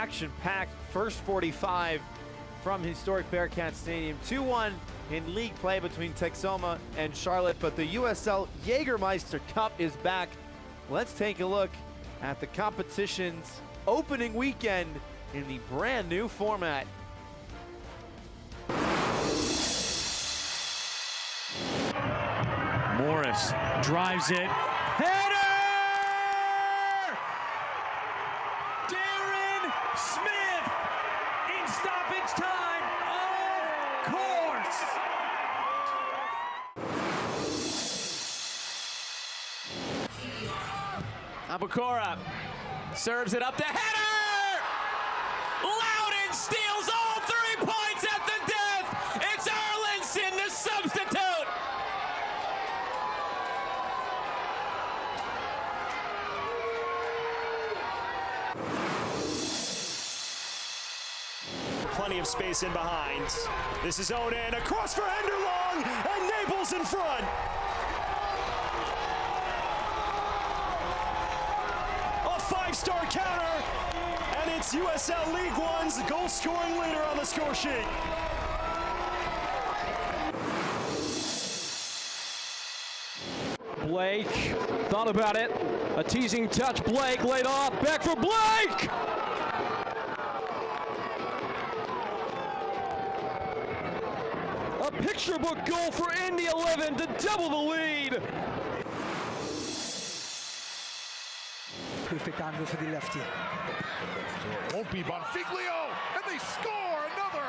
action-packed first 45 from historic Bearcat Stadium. 2-1 in league play between Texoma and Charlotte, but the USL Jägermeister Cup is back. Let's take a look at the competition's opening weekend in the brand new format. Morris drives it. Header! Darren Smith in stoppage time, of course! Abukora serves it up to header! Loudon steals all 3 points at the death! It's Erlinson, the substitute! Plenty of space in behind. This is Oden, across for Enderlong, and Naples in front. A 5-star counter, and it's USL League One's goal-scoring leader on the score sheet. Blake thought about it. A teasing touch. Blake laid off. Back for Blake! A picture book goal for Indy 11 to double the lead. Perfect angle for the lefty. So it won't be Bonfiglio, and they score another!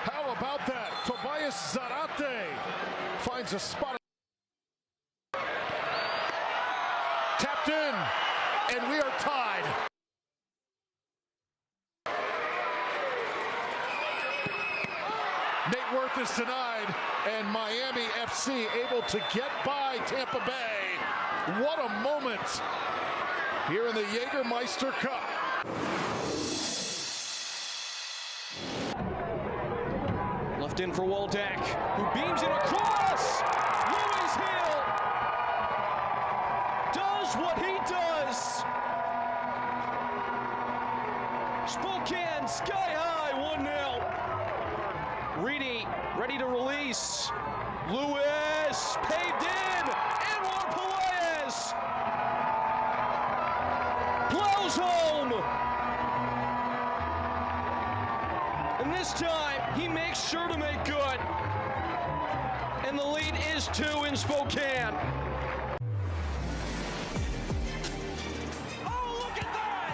How about that? Tobias Zarate finds a spot. Tapped in, and we are tied. Nate Worth is denied, and Miami FC able to get by Tampa Bay. What a moment here in the Jägermeister Cup. Left in for Waldeck, who beams it across. Lewis Hill does what he does. Spokane sky high, 1-0. Reedy ready to release. Lewis paved in. Anwar Pelaez plows home. And this time, he makes sure to make good. And the lead is 2 in Spokane. Oh, look at that!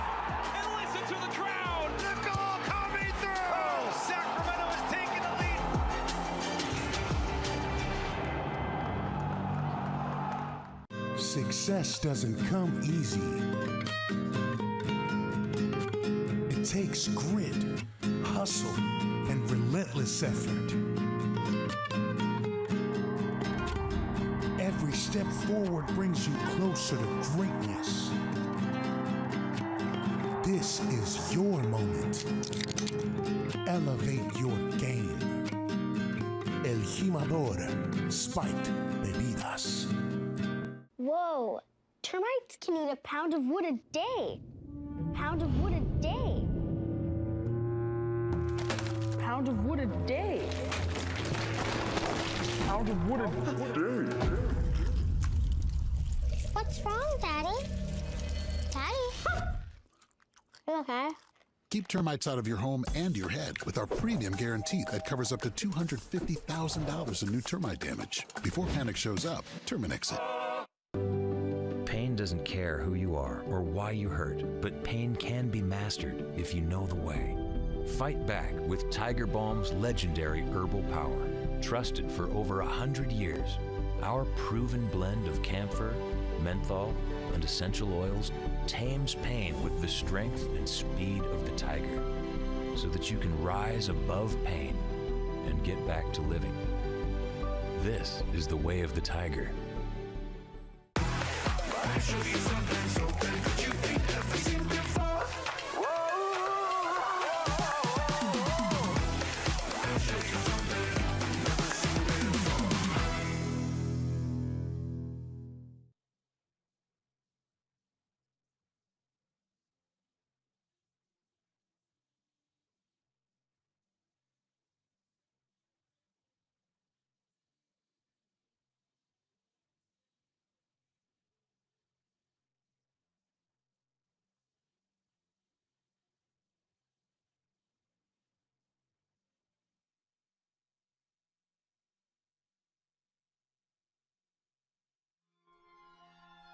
And listen to the crowd! The goal coming through! Oh, Sacramento is taking the lead. Success doesn't come easy. It takes grit, hustle, and relentless effort. Every step forward brings you closer to greatness. This is your moment. Elevate your game. El Jimador Spiked Bebidas. Whoa, termites can eat a pound of wood a day. Pound of wood a day. Pound of wood a day. Pound of wood a day. What's wrong, Daddy? Daddy? You okay? Keep termites out of your home and your head with our premium guarantee that covers up to $250,000 in new termite damage. Before panic shows up, Terminix it. Pain doesn't care who you are or why you hurt, but pain can be mastered if you know the way. Fight back with Tiger Balm's legendary herbal power. Trusted for over 100 years, our proven blend of camphor, menthol, and essential oils tames pain with the strength and speed of the tiger, so that you can rise above pain and get back to living. This is the way of the tiger.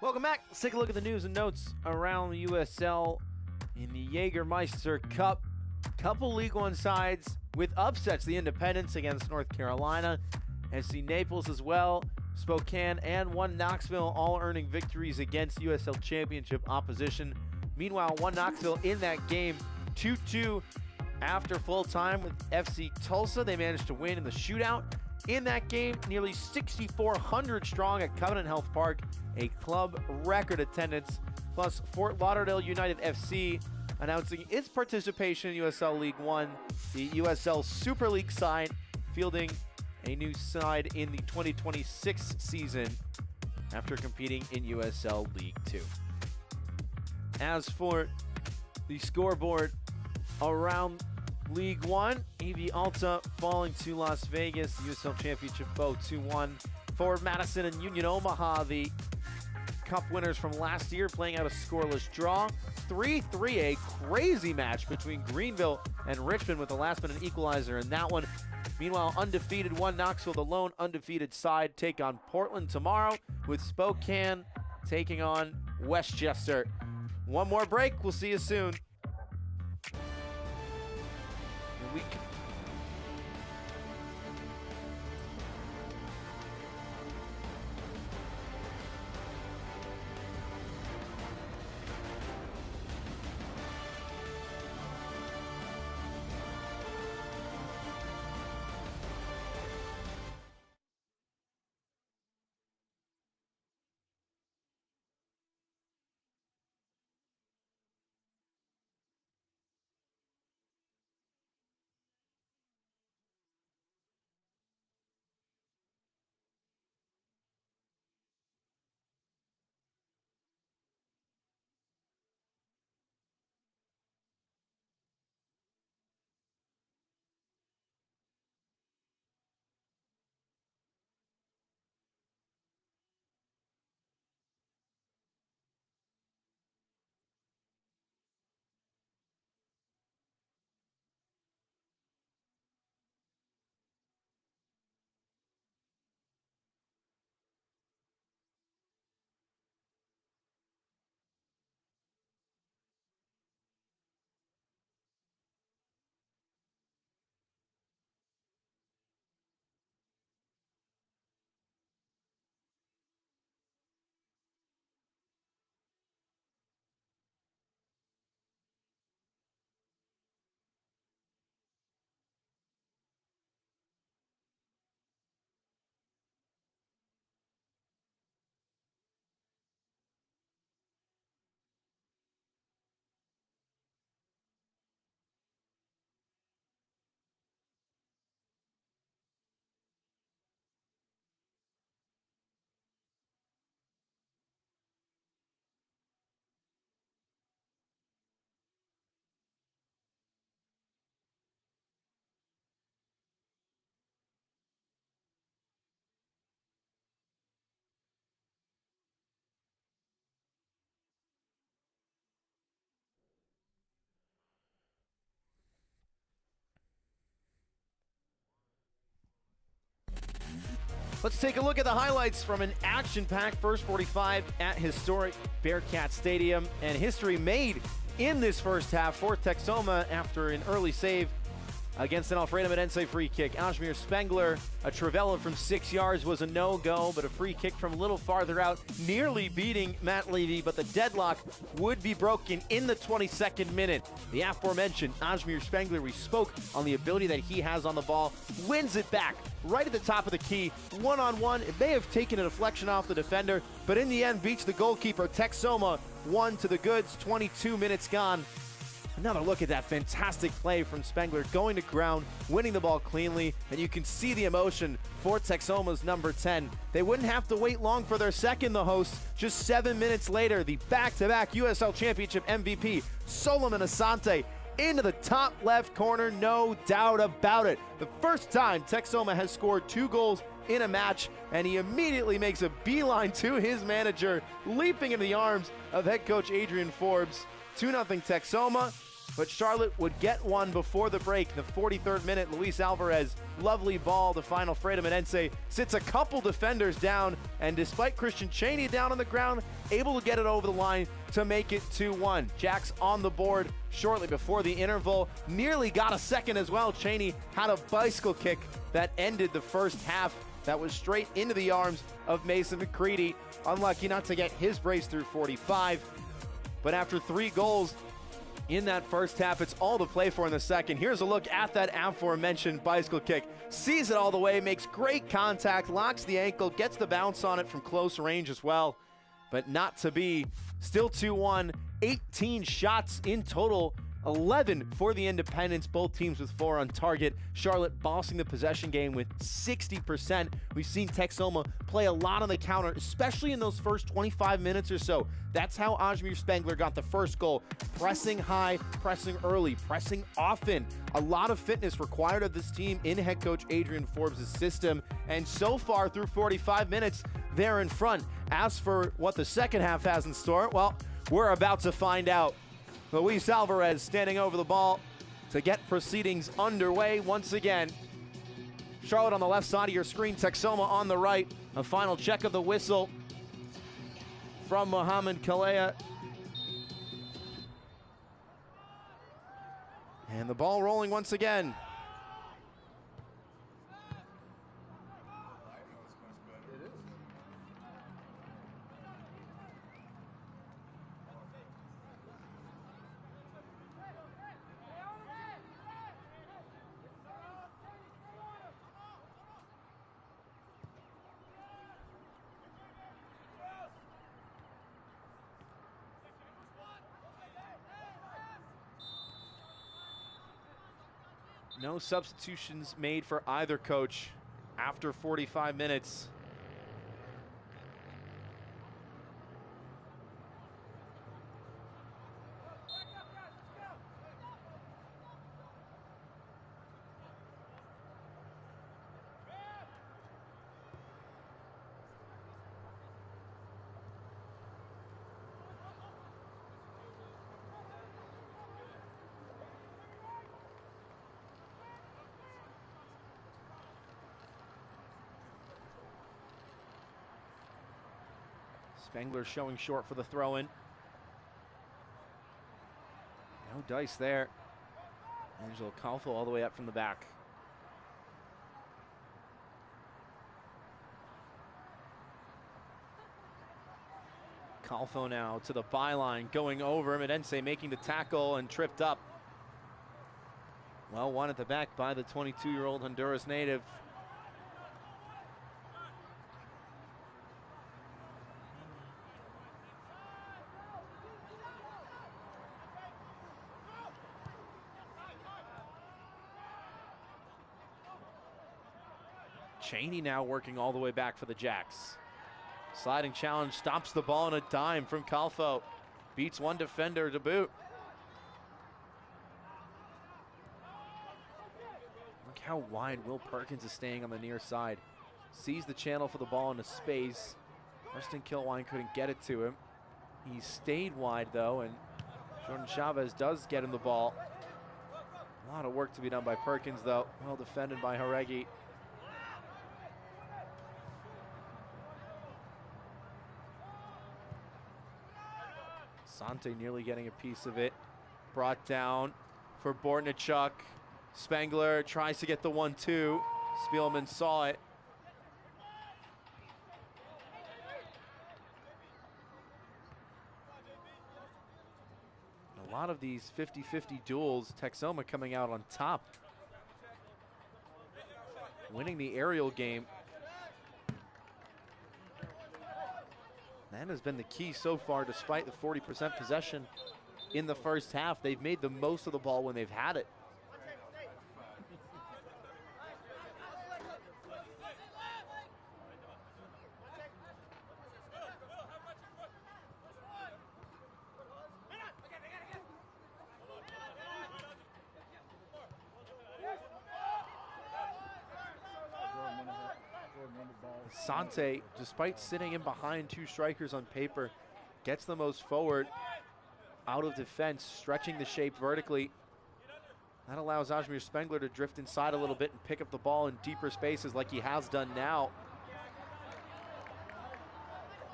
Welcome back. Let's take a look at the news and notes around the USL in the Jägermeister Cup. Couple League One sides with upsets. The Independents against North Carolina, SC Naples as well, Spokane and One Knoxville all earning victories against USL Championship opposition. Meanwhile, One Knoxville in that game 2-2 after full time with FC Tulsa. They managed to win in the shootout. In that game, nearly 6,400 strong at Covenant Health Park, a club record attendance, plus Fort Lauderdale United FC announcing its participation in USL League One, the USL Super League side fielding a new side in the 2026 season after competing in USL League Two. As for the scoreboard around League One, AV Alta falling to Las Vegas, the USL Championship foe 2-1. Forward Madison and Union Omaha, the Cup winners from last year, playing out a scoreless draw. 3-3, a crazy match between Greenville and Richmond with a last-minute equalizer in that one. Meanwhile, undefeated One Knoxville, the lone undefeated side, take on Portland tomorrow, with Spokane taking on Westchester. One more break. We'll see you soon. Let's take a look at the highlights from an action-packed first 45 at historic Bearcat Stadium, and history made in this first half for Texoma after an early save against an Alfredo Medense free kick. Ajmir Spengler, a Trivella from 6 yards was a no-go, but a free kick from a little farther out, nearly beating Matt Levy, but the deadlock would be broken in the 22nd minute. The aforementioned Ajmir Spengler, we spoke on the ability that he has on the ball, wins it back right at the top of the key, one-on-one. It may have taken a deflection off the defender, but in the end beats the goalkeeper. Texoma won to the goods, 22 minutes gone. Another look at that fantastic play from Spengler, going to ground, winning the ball cleanly, and you can see the emotion for Texoma's number 10. They wouldn't have to wait long for their second, the hosts. Just 7 minutes later, the back-to-back USL Championship MVP, Solomon Asante, into the top left corner, no doubt about it. The first time Texoma has scored 2 goals in a match, and he immediately makes a beeline to his manager, leaping into the arms of head coach Adrian Forbes. 2-0 Texoma. but Charlotte would get one before the break. The 43rd minute, Luis Alvarez, lovely ball to final Fredo Menense, sits a couple defenders down, and despite Christian Cheney down on the ground, able to get it over the line to make it 2-1. Jacks on the board shortly before the interval, nearly got a second as well. Cheney had a bicycle kick that ended the first half. That was straight into the arms of Mason McCready. Unlucky not to get his brace through 45. But after 3 goals in that first half, it's all to play for in the second. Here's a look at that aforementioned bicycle kick. Sees it all the way, makes great contact, locks the ankle, gets the bounce on it from close range as well. But not to be. Still 2-1, 18 shots in total, 11 for the Independents, both teams with 4 on target. Charlotte bossing the possession game with 60%. We've seen Texoma play a lot on the counter, especially in those first 25 minutes or so. That's how Ajmir Spengler got the first goal. Pressing high, pressing early, pressing often. A lot of fitness required of this team in head coach Adrian Forbes' system. And so far through 45 minutes, they're in front. As for what the second half has in store, well, we're about to find out. Luis Alvarez standing over the ball to get proceedings underway once again. Charlotte on the left side of your screen, Texoma on the right. A final check of the whistle from Mohamed Kalea. And the ball rolling once again. No substitutions made for either coach after 45 minutes. Spengler showing short for the throw-in. No dice there. Angelo Calfo all the way up from the back. Calfo now to the byline, going over. Menense making the tackle and tripped up. Well, won at the back by the 22-year-old Honduras native. Cheney now working all the way back for the Jacks. Sliding challenge, stops the ball on a dime from Calfo. Beats one defender to boot. Look how wide Will Perkins is staying on the near side. Sees the channel for the ball into space. Preston Kilwine couldn't get it to him. He stayed wide though, and Jordan Chavez does get him the ball. A lot of work to be done by Perkins though. Well defended by Haregi. Sante nearly getting a piece of it. Brought down for Bortnichuk. Spengler tries to get the 1-2. Spielman saw it. A lot of these 50-50 duels, Texoma coming out on top. Winning the aerial game. That has been the key so far, despite the 40% possession in the first half. They've made the most of the ball when they've had it. Sante, despite sitting in behind two strikers on paper, gets the most forward. out of defense, stretching the shape vertically. That allows Ajmir Spengler to drift inside a little bit and pick up the ball in deeper spaces like he has done now.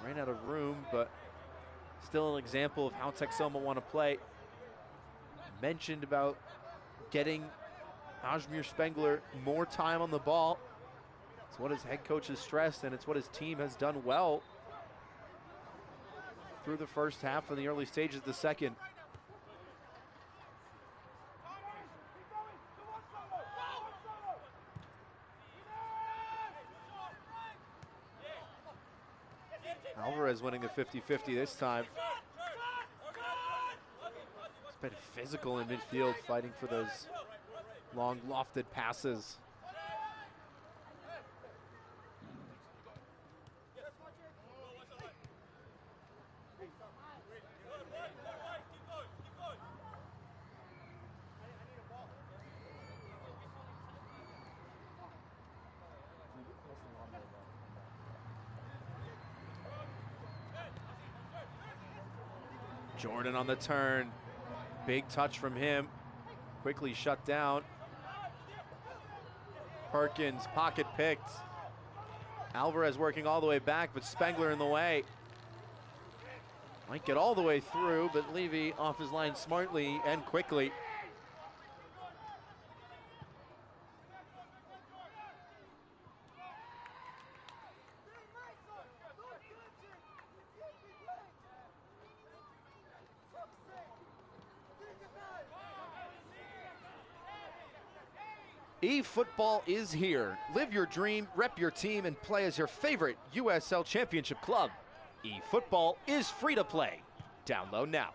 Ran out of room, but still an example of how Texoma want to play. Mentioned about getting Ajmir Spengler more time on the ball. It's what his head coach has stressed, and it's what his team has done well through the first half and the early stages of the second. Alvarez winning the 50-50 this time. He's been physical in midfield, fighting for those long lofted passes. Jordan on the turn. Big touch from him. Quickly shut down. Perkins, pocket picked. Alvarez working all the way back, but Spengler in the way. Might get all the way through, but Levy off his line smartly and quickly. eFootball is here. Live your dream, rep your team, and play as your favorite USL Championship club. eFootball is free to play. Download now.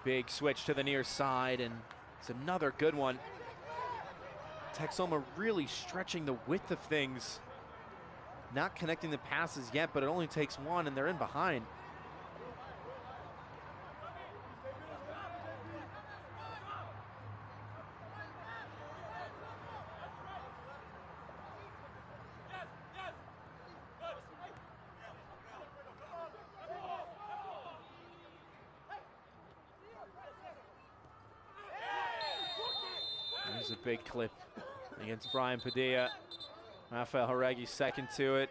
Big switch to the near side, and it's another good one. Texoma really stretching the width of things. Not connecting the passes yet, but it only takes one, and they're in behind. There's a big clip against Brian Padilla. Rafael Jauregui second to it.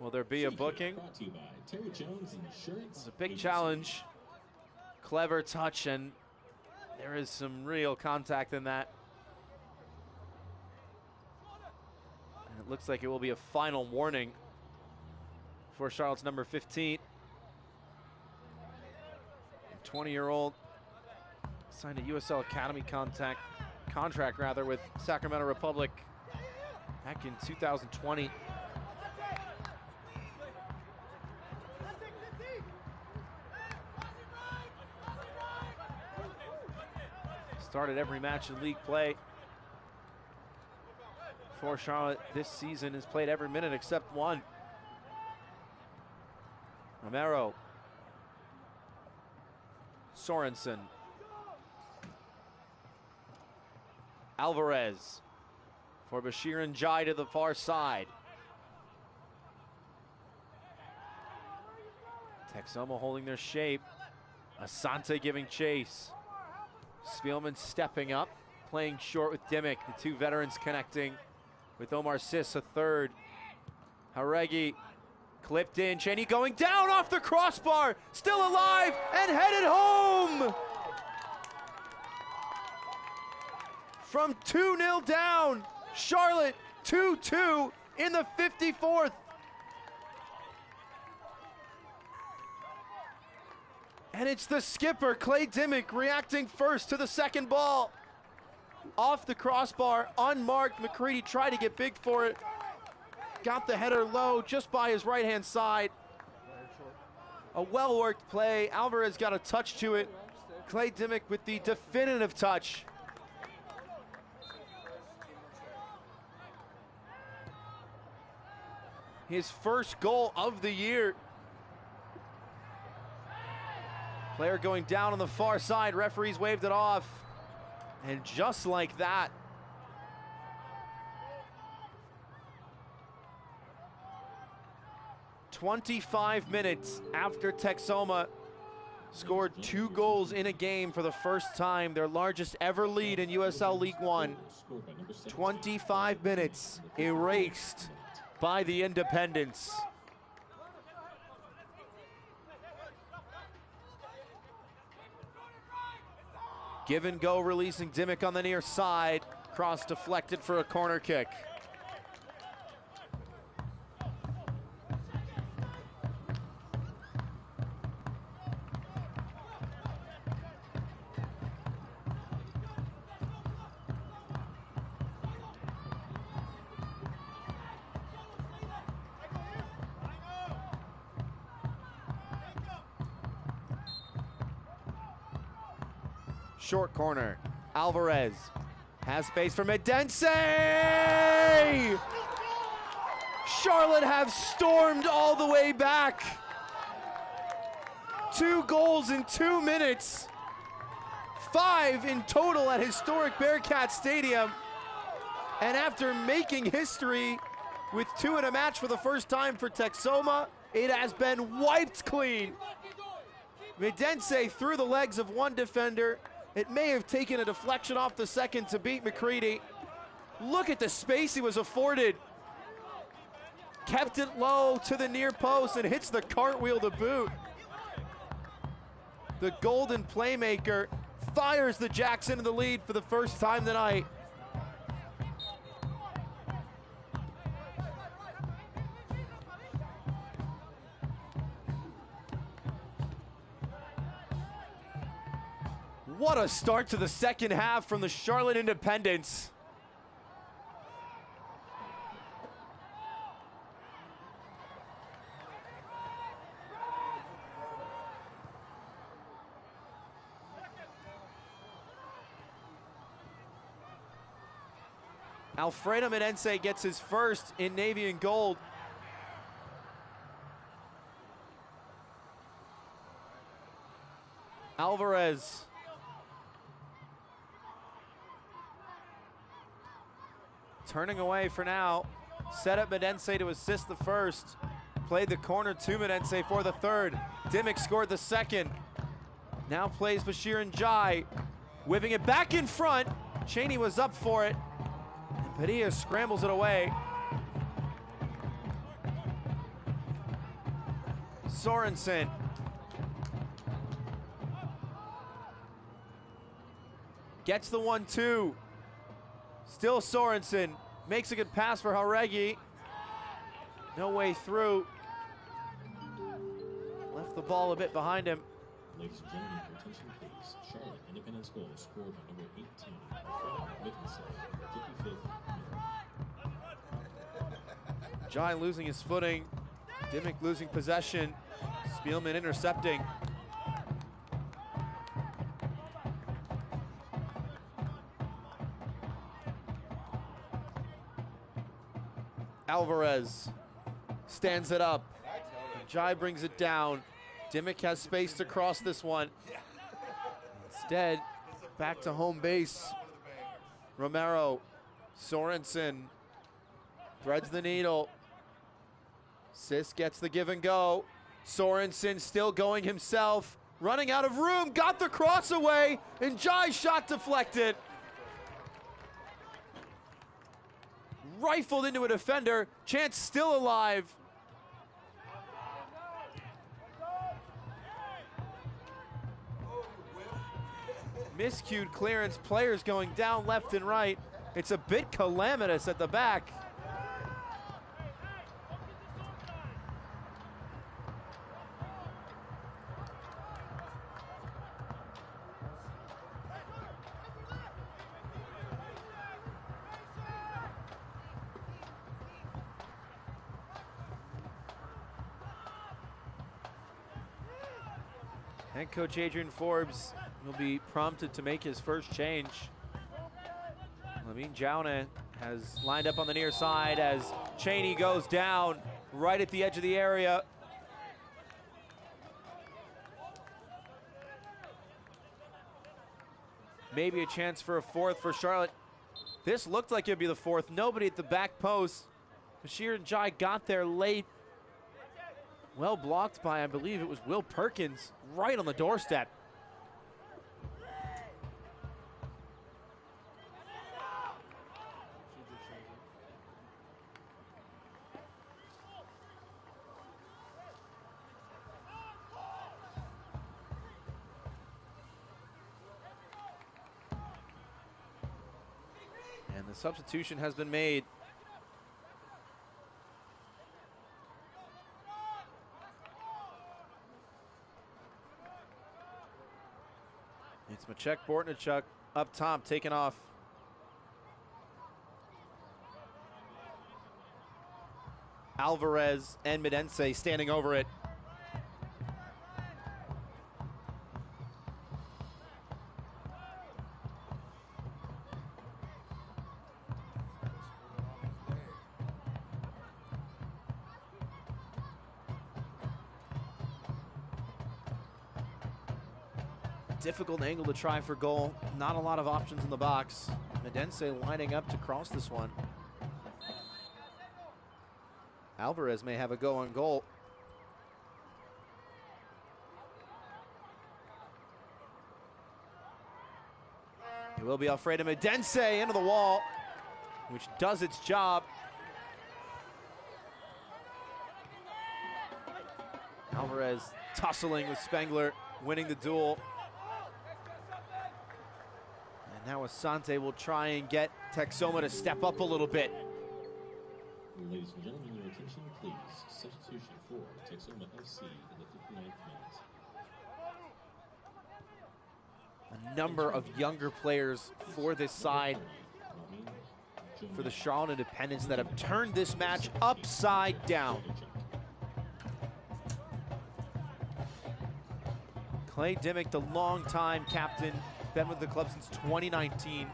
Will there be a booking? It's a big challenge. Clever touch, and there is some real contact in that. And it looks like it will be a final warning for Charlotte's number 15. 20-year-old. Signed a USL Academy contract with Sacramento Republic back in 2020. Started every match in league play for Charlotte this season. Has played every minute except one. Romero. Sorensen. Alvarez for Bashir and Jai to the far side. Texoma holding their shape. Asante giving chase. Spielman stepping up, playing short with Dimmick. The two veterans connecting with Omar Sis, a third. Jauregui clipped in. Cheney going down off the crossbar. Still alive and headed home. From 2-0 down, Charlotte 2-2 in the 54th. And it's the skipper, Clay Dimmick, reacting first to the second ball. Off the crossbar, unmarked. McCready tried to get big for it. Got the header low just by his right-hand side. A well-worked play. Alvarez got a touch to it. Clay Dimmick with the definitive touch. his first goal of the year. Player going down on the far side, referees waved it off. And just like that, "25 minutes after Texoma scored 2 goals in a game for the first time, their largest ever lead in USL League One. 25 minutes erased by the Independents. Give and go, releasing Dimick on the near side. Cross deflected for a corner kick. Short corner, Alvarez has space for Medense! Charlotte have stormed all the way back. 2 goals in 2 minutes. 5 in total at historic Bearcat Stadium. And after making history with 2 in a match for the first time for Texoma, it has been wiped clean. Medense through the legs of one defender. It may have taken a deflection off the second to beat McCready. Look at the space he was afforded. Kept it low to the near post and hits the cartwheel to boot. The golden playmaker fires the Jacks into the lead for the first time tonight. What a start to the second half from the Charlotte Independents. Alfredo Medense gets his first in navy and gold. Alvarez. Turning away for now. Set up Medense to assist the first. Played the corner to Medense for the third. Dimick scored the second. Now plays Bashir and Jai. Whipping it back in front. Cheney was up for it. And Padilla scrambles it away. Sorensen. Gets the 1-2. Still Sorensen. Makes a good pass for Jauregui. No way through. Left the ball a bit behind him. Ladies and gentlemen, your attention please. Charlotte Independence goal scored by number 18, Alfredo Medense, 55th. Jai losing his footing. Dimick losing possession. Spielman intercepting. Alvarez stands it up. Jai brings it down. Dimick has space to cross this one. Instead, back to home base. Romero, Sorensen threads the needle. Sis gets the give and go. Sorensen still going himself. Running out of room, got the cross away, and Jai's shot deflected. Rifled into a defender, chance still alive. Miscued clearance, players going down left and right. It's a bit calamitous at the back. Head coach Adrian Forbes will be prompted to make his first change. Lamine Jauna has lined up on the near side as Cheney goes down. right at the edge of the area. Maybe a chance for a fourth for Charlotte. This looked like it'd be the fourth. Nobody at the back post. Bashir and Jai got there late. Well blocked by, I believe it was Will Perkins, right on the doorstep. And the substitution has been made. It's Maciek Bortnichuk up top, taking off. Alvarez and Medense standing over it. Difficult angle to try for goal. Not a lot of options in the box. Medense lining up to cross this one. Alvarez may have a go on goal. It will be Alfredo Medense into the wall, which does its job. Alvarez tussling with Spengler, winning the duel. And now Asante will try and get Texoma to step up a little bit. Ladies and gentlemen, your attention please. Substitution for Texoma FC in the 59th minute. A number of younger players for this side, for the Charlotte Independents, that have turned this match upside down. Clay Dimmick, the longtime captain, been with the club since 2019,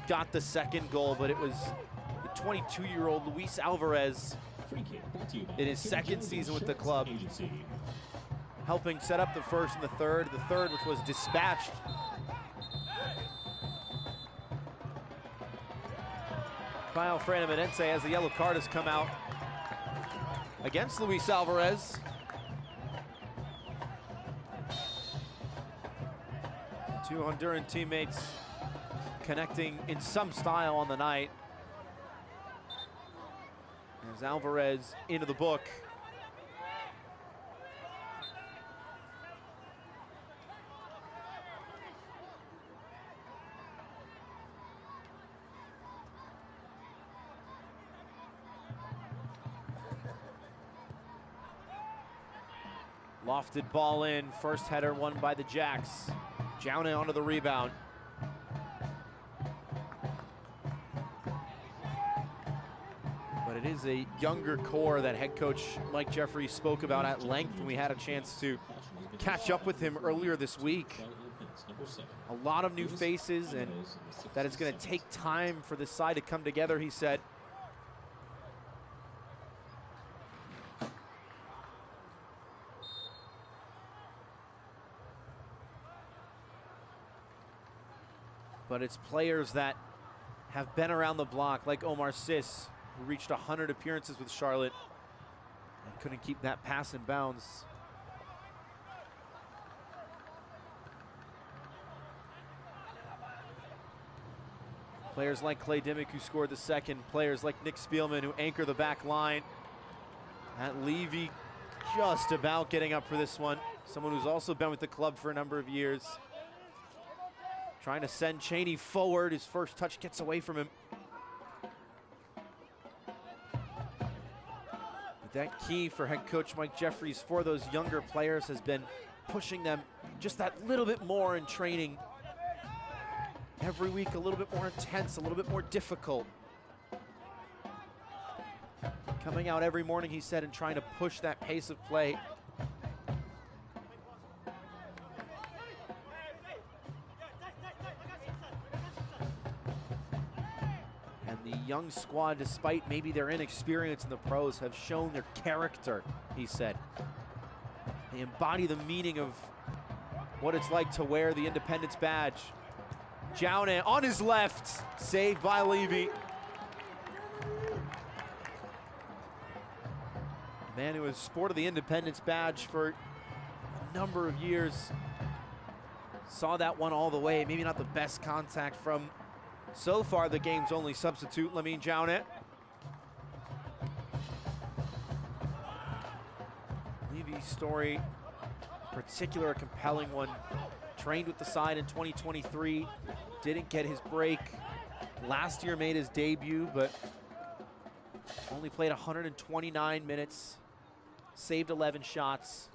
got the second goal, but it was the 22-year-old Luis Alvarez in his second season with the club, helping set up the first and the third which was dispatched. By Alfredo Medense as the yellow card has come out against Luis Alvarez. Two Honduran teammates connecting in some style on the night. As Alvarez into the book. Lofted ball in, first header won by the Jacks. Jaune onto the rebound. But it is a younger core that head coach Mike Jeffries spoke about at length when we had a chance to catch up with him earlier this week. A lot of new faces, and that it's going to take time for this side to come together, he said. But it's players that have been around the block, like Omar Sis, who reached 100 appearances with Charlotte and couldn't keep that pass in bounds. Players like Clay Dimmick, who scored the second. Players like Nick Spielman, who anchor the back line. Matt Levy just about getting up for this one. Someone who's also been with the club for a number of years. Trying to send Cheney forward. His first touch gets away from him. But that key for head coach Mike Jeffries for those younger players has been pushing them just that little bit more in training. Every week a little bit more intense, a little bit more difficult. Coming out every morning, he said, and trying to push that pace of play. And the young squad, despite maybe their inexperience in the pros, have shown their character, he said. They embody the meaning of what it's like to wear the Independence badge. Jaune on his left, saved by Levy. A man who has sported the Independence badge for a number of years. Saw that one all the way, maybe not the best contact from, so far, the game's only substitute, Lamine Jaune. Levy's story, particular compelling one. Trained with the side in 2023, didn't get his break. Last year made his debut, but only played 129 minutes, saved 11 shots.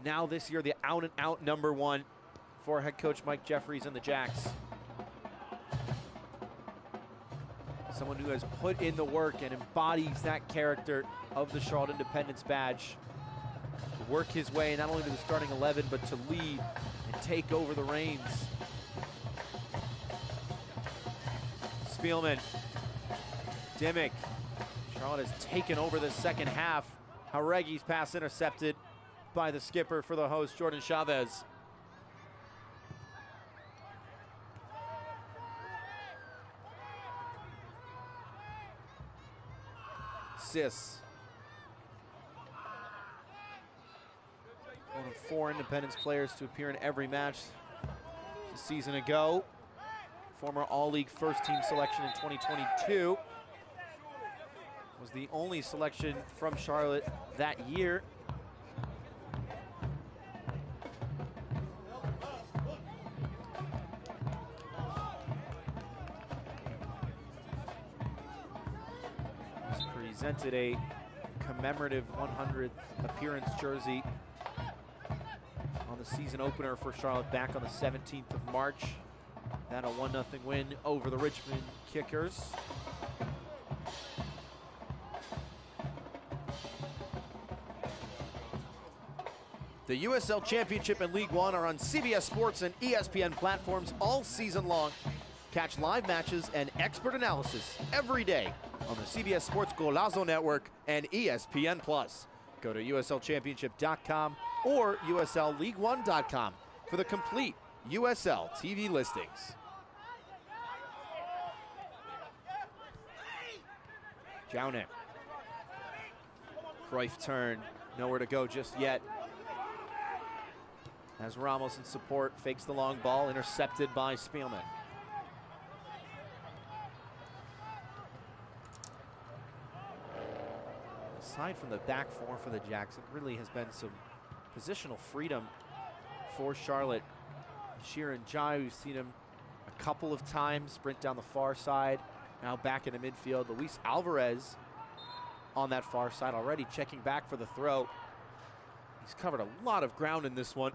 Now this year, the out-and-out number one for head coach Mike Jeffries and the Jacks. Someone who has put in the work and embodies that character of the Charlotte Independence badge. To work his way not only to the starting 11, but to lead and take over the reins. Spielman, Dimmick. Charlotte has taken over the second half. Jauregui's pass intercepted by the skipper for the host, Jordan Chavez. Sis, one of 4 Independence players to appear in every match a season ago. Former All-League first-team selection in 2022. Was the only selection from Charlotte that year. Presented a commemorative 100th appearance jersey on the season opener for Charlotte back on the 17th of March. That a 1-0 win over the Richmond Kickers. The USL Championship and League One are on CBS Sports and ESPN platforms all season long. Catch live matches and expert analysis every day on the CBS Sports Golazo Network and ESPN+. Go to USLChampionship.com or USLLeague1.com for the complete USL TV listings. Jaune. Cruyff turn, nowhere to go just yet. As Ramos in support, fakes the long ball, intercepted by Spielman. Aside from the back four for the Jacks, it really has been some positional freedom for Charlotte. Sheeran Jai, we've seen him a couple of times sprint down the far side, now back into midfield. Luis Alvarez on that far side already checking back for the throw. He's covered a lot of ground in this one.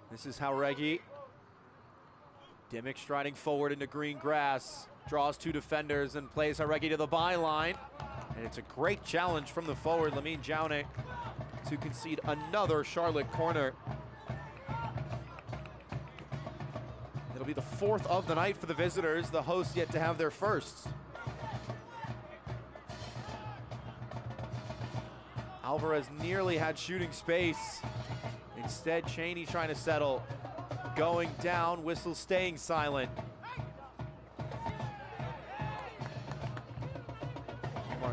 This is Jauregui. Dimmick striding forward into green grass. Draws 2 defenders and plays Jauregui to the byline. And it's a great challenge from the forward, Lamine Jaune, to concede another Charlotte corner. It'll be the 4th of the night for the visitors. The hosts yet to have their first. Alvarez nearly had shooting space. Instead, Cheney trying to settle. Going down, whistle staying silent.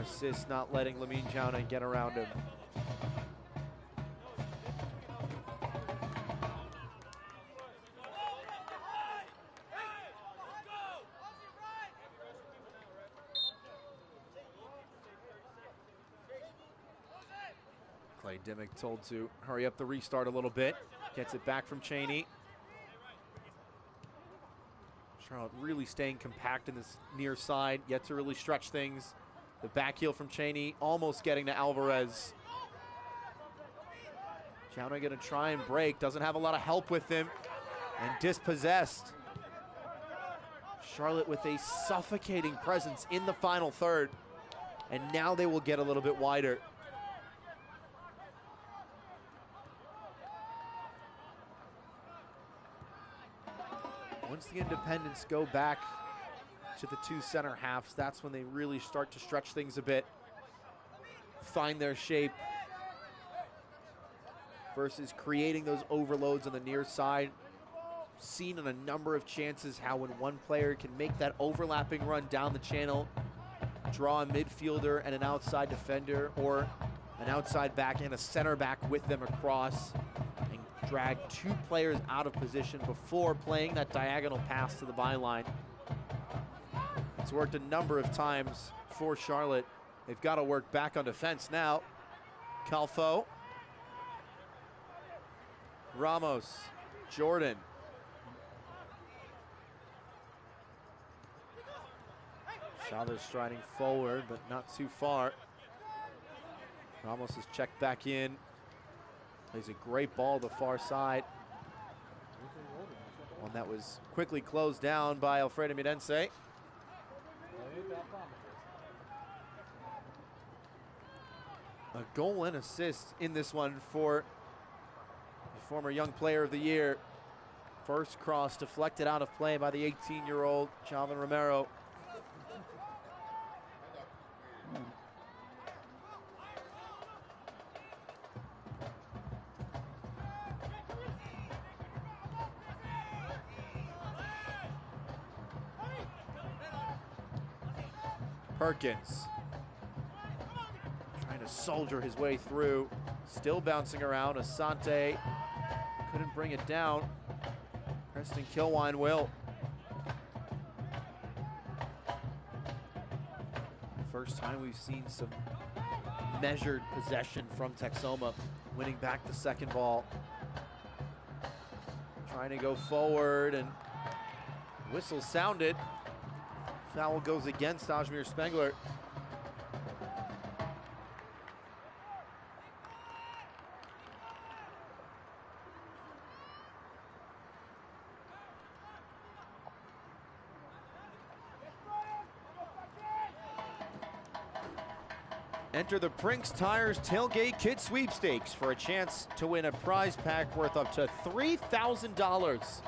Sis not letting Lamine Jaune get around him. Clay Dimmick told to hurry up the restart a little bit. Gets it back from Cheney. Charlotte really staying compact in this near side, yet to really stretch things. The back heel from Cheney, almost getting to Alvarez. Jaune gonna try and break, doesn't have a lot of help with him, and dispossessed. Charlotte with a suffocating presence in the final third, and now they will get a little bit wider. Once the Independents go back to the two center halves, that's when they really start to stretch things a bit, find their shape, versus creating those overloads on the near side. Seen on a number of chances how when one player can make that overlapping run down the channel, draw a midfielder and an outside defender, or an outside back and a center back with them across, and drag two players out of position before playing that diagonal pass to the byline. It's worked a number of times for Charlotte. They've got to work back on defense now. Calfo, Ramos, Jordan. Chavez striding forward, but not too far. Ramos is checked back in. Plays a great ball to the far side. One that was quickly closed down by Alfredo Mirense. A goal and assist in this one for the former Young Player of the Year. First cross deflected out of play by the 18-year-old Calvin Romero. Perkins trying to soldier his way through, still bouncing around. Asante couldn't bring it down. Preston Kilwine will. First time we've seen some measured possession from Texoma, winning back the second ball. Trying to go forward, and whistle sounded. Foul goes against Ajmir Spengler. Enter the Brinks Tires Tailgate Kit Sweepstakes for a chance to win a prize pack worth up to $3,000.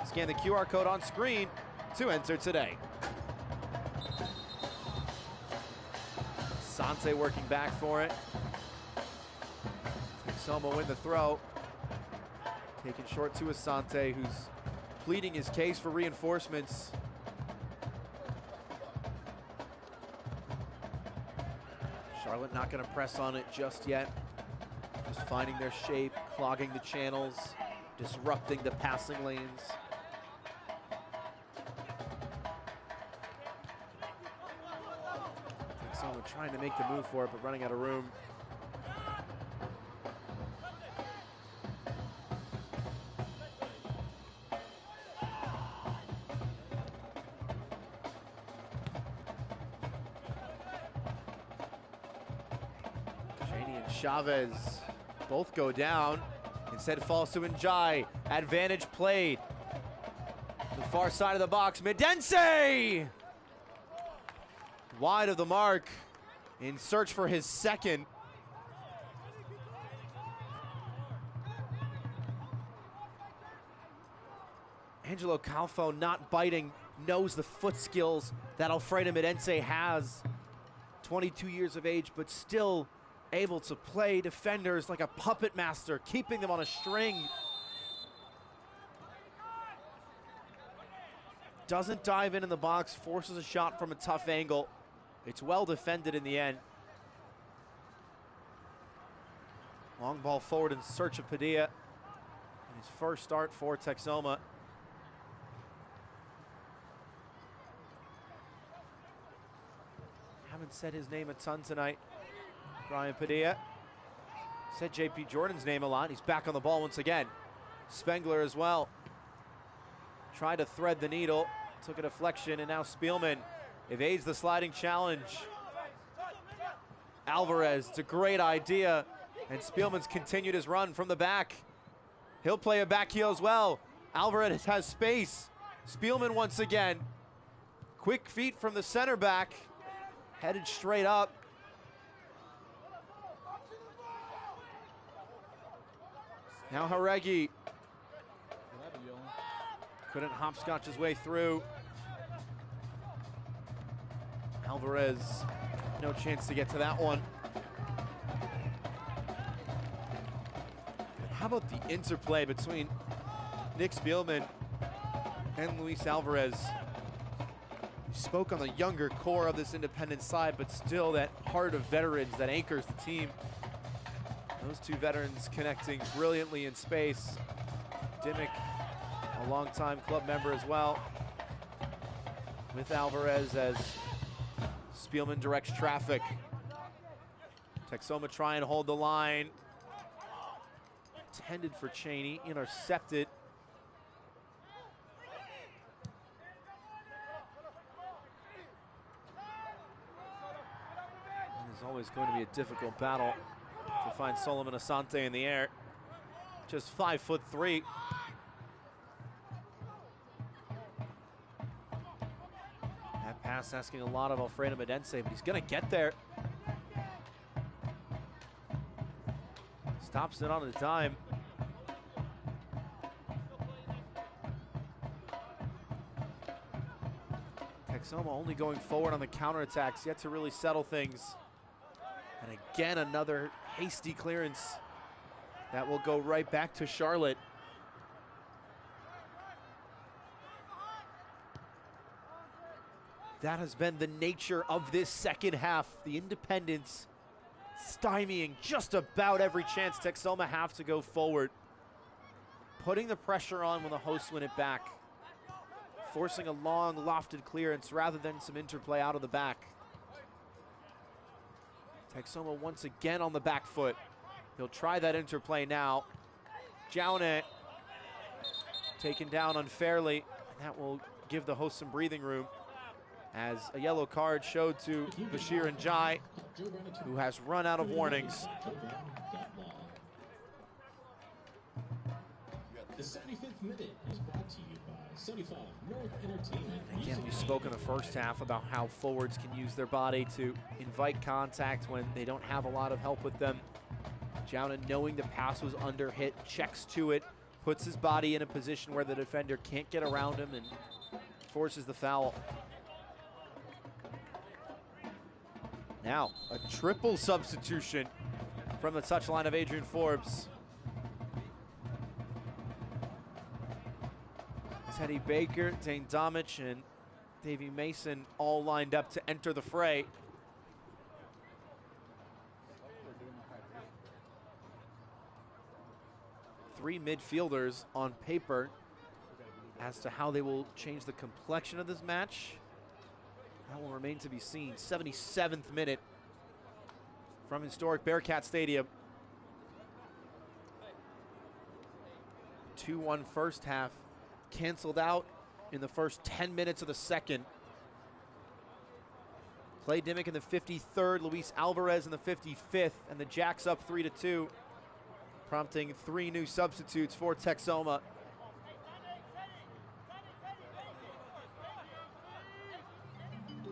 Scan the QR code on screen to enter today. Asante working back for it. Texoma win the throw. Taken short to Asante, who's pleading his case for reinforcements. Charlotte not going to press on it just yet. Just finding their shape, clogging the channels, disrupting the passing lanes. Texoma trying to make the move for it, but running out of room. Chavez both go down. Instead falls to Njai. Advantage played. The far side of the box. Mirense! Wide of the mark. In search for his second. Angelo Calfo not biting. Knows the foot skills that Alfredo Mirense has. 22 years of age, but still able to play defenders like a puppet master, keeping them on a string. Doesn't dive in the box, forces a shot from a tough angle. It's well defended in the end. Long ball forward in search of Padilla. And his first start for Texoma. Haven't said his name a ton tonight. Brian Padilla. Said JP Jordan's name a lot. He's back on the ball once again. Spengler as well. Tried to thread the needle. Took a deflection, and now Spielman evades the sliding challenge. Alvarez, it's a great idea. And Spielman's continued his run from the back. He'll play a back heel as well. Alvarez has space. Spielman once again. Quick feet from the center back. Headed straight up. Now Haregi. Couldn't hopscotch his way through. Alvarez, no chance to get to that one. How about the interplay between Nick Spielman and Luis Alvarez? He spoke on the younger core of this Independent side, but still that heart of veterans that anchors the team. Those two veterans connecting brilliantly in space. Dimick, a longtime club member as well, with Alvarez as Spielman directs traffic. Texoma try and hold the line. Intended for Cheney, intercepted. It is always going to be a difficult battle to find Solomon Asante in the air. Just 5'3". That pass asking a lot of Alfredo Medense, but he's gonna get there. Stops it on the dime. Texoma only going forward on the counterattacks, yet to really settle things. And again, another hasty clearance that will go right back to Charlotte. That has been the nature of this second half. The Independents stymieing just about every chance Texoma have to go forward. Putting the pressure on when the hosts win it back. Forcing a long, lofted clearance rather than some interplay out of the back. Texoma once again on the back foot. He'll try that interplay now. Jaune taken down unfairly. And that will give the host some breathing room, as a yellow card showed to Bashir Njai, who has run out of warnings. The 75th minute is brought to you by 75 North Entertainment. Again, we spoke in the first half about how forwards can use their body to invite contact when they don't have a lot of help with them. Jauna, knowing the pass was under hit, checks to it, puts his body in a position where the defender can't get around him and forces the foul. Now, a triple substitution from the touchline of Adrian Forbes. Teddy Baker, Dane Domich, and Davey Mason all lined up to enter the fray. Three midfielders on paper. As to how they will change the complexion of this match, that will remain to be seen. 77th minute from historic Bearcat Stadium. 2-1 first half. Canceled out in the first 10 minutes of the second. Clay Dimick in the 53rd, Luis Alvarez in the 55th, and the Jacks up 3-2, prompting three new substitutes for Texoma.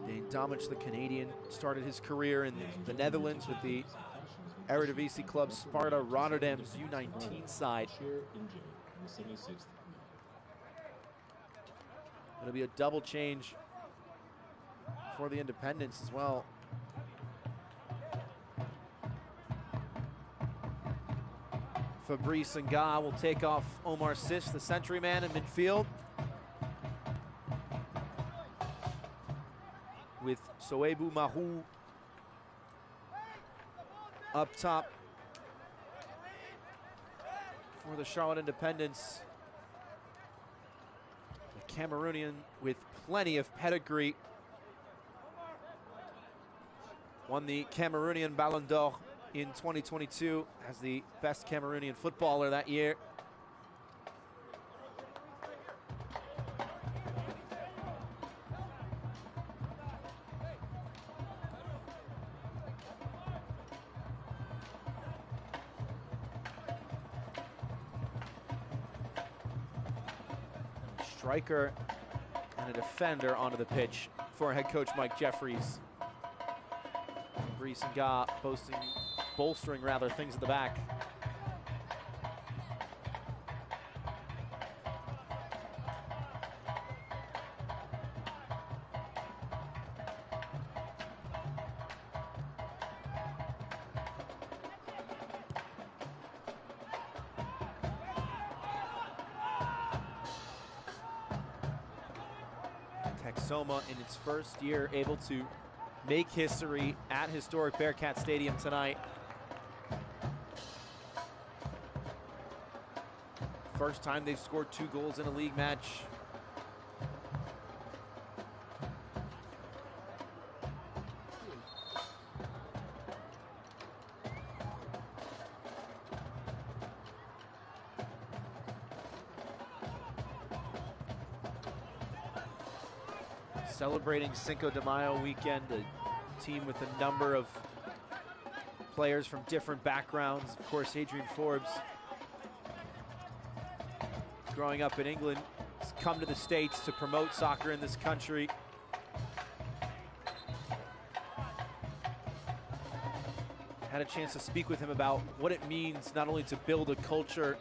Dane Domich, the Canadian, started his career in the Netherlands with the Eredivisie club Sparta Rotterdam's U19 side. It'll be a double change for the Independents as well. Fabrice Nga will take off Omar Sis, the century man in midfield, with Soebu Mahu up top for the Charlotte Independents. The Cameroonian with plenty of pedigree. Won the Cameroonian Ballon d'Or in 2022 as the best Cameroonian footballer that year. Striker and a defender onto the pitch for head coach Mike Jeffries. Fabrice Nga bolstering rather things at the back. Texoma in its first year able to make history at historic Bearcat Stadium tonight. First time they've scored 2 goals in a league match. Celebrating Cinco de Mayo weekend, a team with a number of players from different backgrounds. Of course, Adrian Forbes, growing up in England, has come to the States to promote soccer in this country. Had a chance to speak with him about what it means not only to build a culture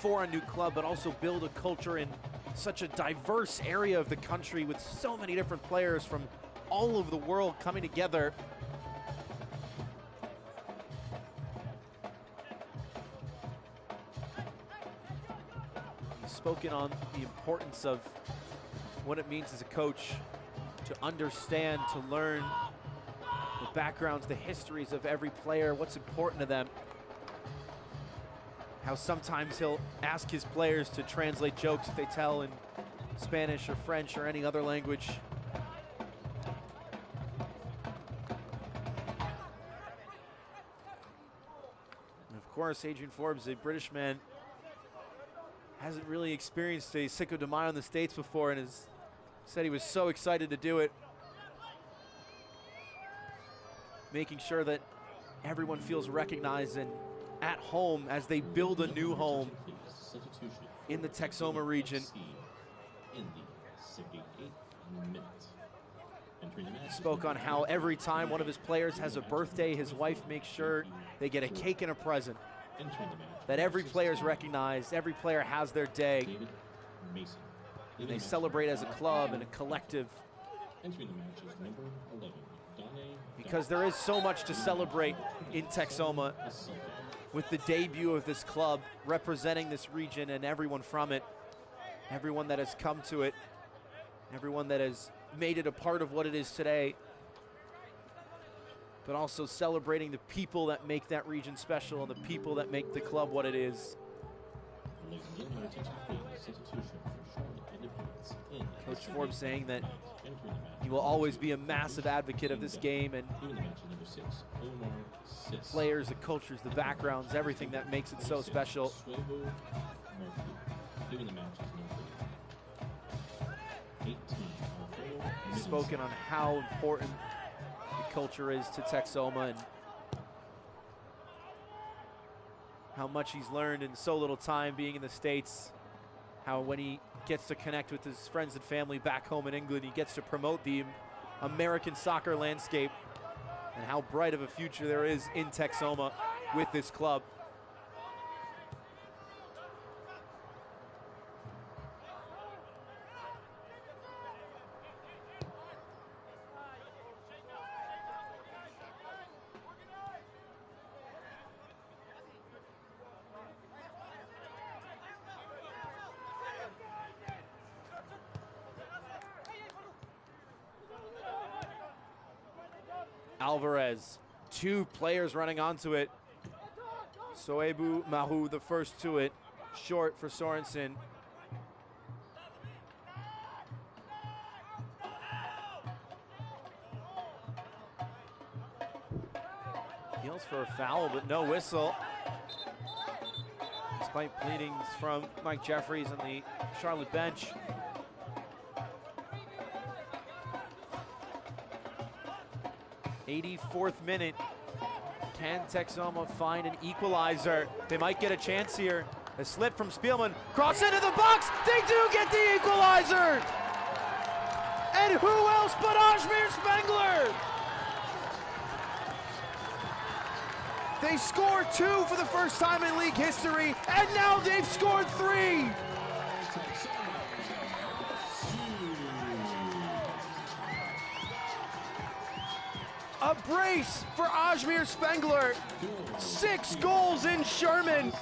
for a new club, but also build a culture in such a diverse area of the country with so many different players from all over the world coming together. He's spoken on the importance of what it means as a coach to understand, to learn the backgrounds, the histories of every player, what's important to them. How sometimes he'll ask his players to translate jokes that they tell in Spanish or French or any other language. And of course, Adrian Forbes, a British man, hasn't really experienced a Cinco de Mayo in the States before and has said he was so excited to do it. Making sure that everyone feels recognized and at home as they build a new home in the Texoma region. He spoke on how every time one of his players has a birthday, his wife makes sure they get a cake and a present. That every player is recognized, every player has their day. And they celebrate as a club and a collective. Because there is so much to celebrate in Texoma, with the debut of this club representing this region and everyone from it, everyone that has come to it, everyone that has made it a part of what it is today, but also celebrating the people that make that region special and the people that make the club what it is. Coach Forbes saying that he will always be a massive advocate of this game and the players, the cultures, the backgrounds, everything that makes it so special. He's spoken on how important the culture is to Texoma and how much he's learned in so little time being in the States. How when he gets to connect with his friends and family back home in England, he gets to promote the American soccer landscape and how bright of a future there is in Texoma with this club. Alvarez, 2 players running onto it. Soebu Mahu, the first to it, short for Sorensen. Yells for a foul, but no whistle. Despite pleadings from Mike Jeffries on the Charlotte bench. 84th minute. Can Texoma find an equalizer? They might get a chance here. A slip from Spielman. Cross into the box. They do get the equalizer. And who else but Ajmir Spengler? They scored 2 for the first time in league history, and now they've scored 3. A brace for Ajmir Spengler. 6 goals in Sherman.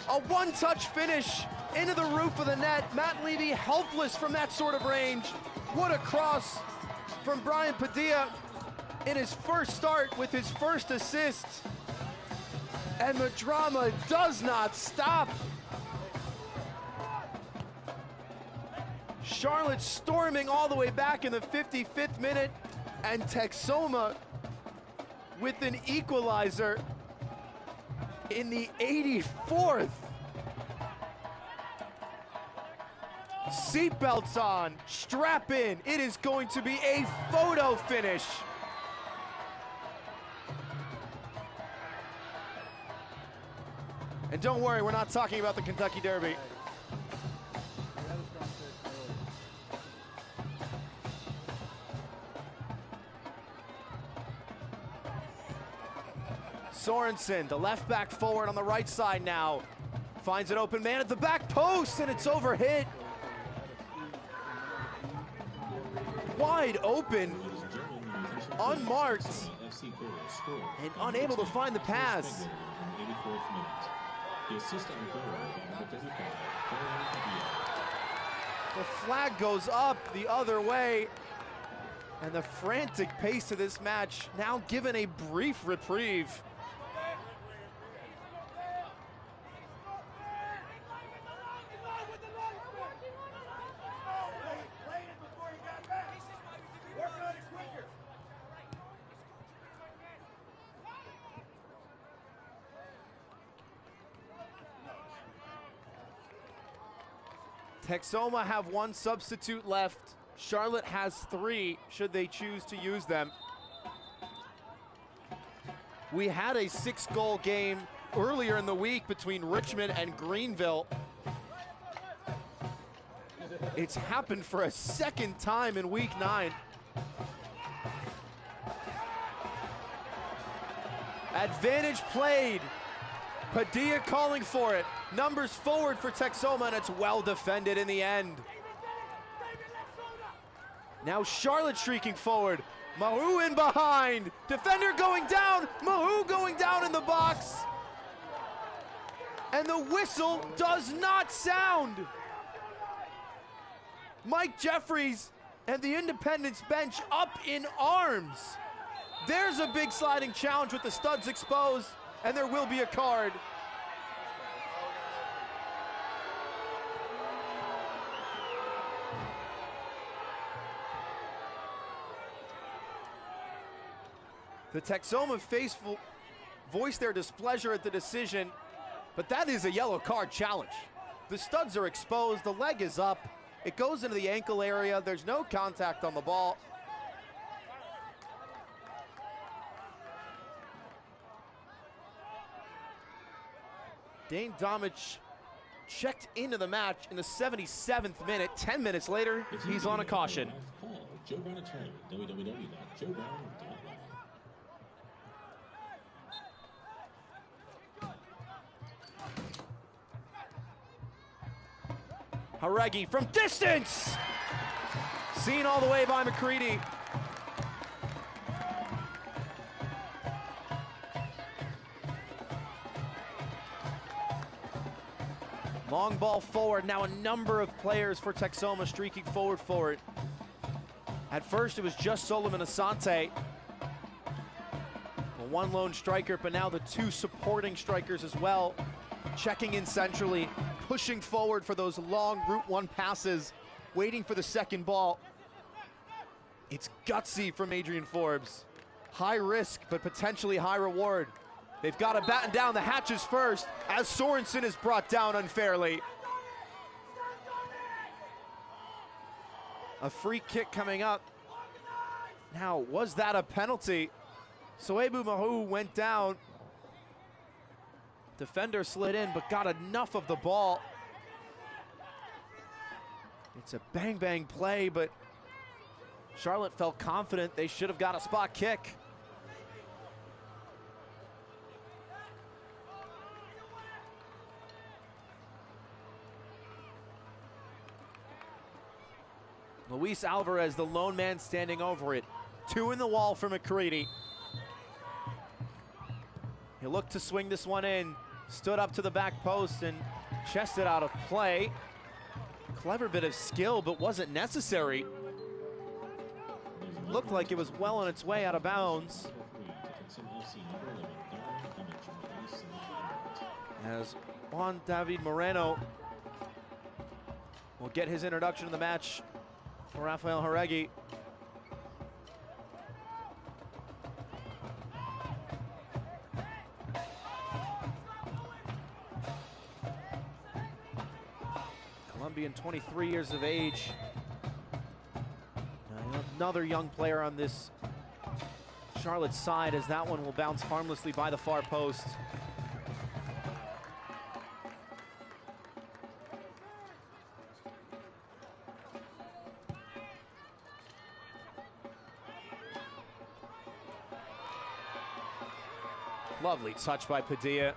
A one-touch finish into the roof of the net. Matt Levy helpless from that sort of range. What a cross from Brian Padilla in his first start with his first assist. And the drama does not stop. Charlotte storming all the way back in the 55th minute, and Texoma with an equalizer in the 84th. Seatbelts on, strap in. It is going to be a photo finish. And don't worry, we're not talking about the Kentucky Derby. Sorensen, the left back forward on the right side now. Finds an open man at the back post, and it's overhit. Wide open, unmarked, and unable to find the pass. The flag goes up the other way, and the frantic pace of this match now given a brief reprieve. Texoma have one substitute left. Charlotte has 3, should they choose to use them. We had a 6-goal game earlier in the week between Richmond and Greenville. It's happened for a second time in week 9. Advantage played. Padilla calling for it. Numbers forward for Texoma, and it's well defended in the end. Now Charlotte streaking forward. Mahou in behind. Defender going down. Mahou going down in the box. And the whistle does not sound. Mike Jeffries and the Independence bench up in arms. There's a big sliding challenge with the studs exposed, and there will be a card. The Texoma faithful voiced their displeasure at the decision, but that is a yellow card challenge. The studs are exposed, the leg is up, it goes into the ankle area, there's no contact on the ball. Dane Domich checked into the match in the 77th minute. 10 minutes later, he's on a caution. Joe Brown attorney, www.joebrown.com. Haregi from distance! Seen all the way by McCready. Long ball forward, now a number of players for Texoma streaking forward for it. At first it was just Solomon Asante, the one lone striker, but now the 2 supporting strikers as well, checking in centrally, pushing forward for those long Route 1 passes, waiting for the second ball. It's gutsy from Adrian Forbes. High risk, but potentially high reward. They've got to batten down the hatches first as Sorensen is brought down unfairly. A free kick coming up. Now, was that a penalty? Soebu Mahou went down. Defender slid in, but got enough of the ball. It's a bang-bang play, but Charlotte felt confident they should have got a spot kick. Luis Alvarez, the lone man standing over it. 2 in the wall for McCready. He looked to swing this one in, stood up to the back post, and Chested out of play. Clever bit of skill, but wasn't necessary. Looked like it was well on its way out of bounds. As Juan David Moreno will get his introduction to the match for Rafael Jauregui. Colombian, 23 years of age. Another young player on this Charlotte side, as that one will bounce harmlessly by the far post. Lovely touch by Padilla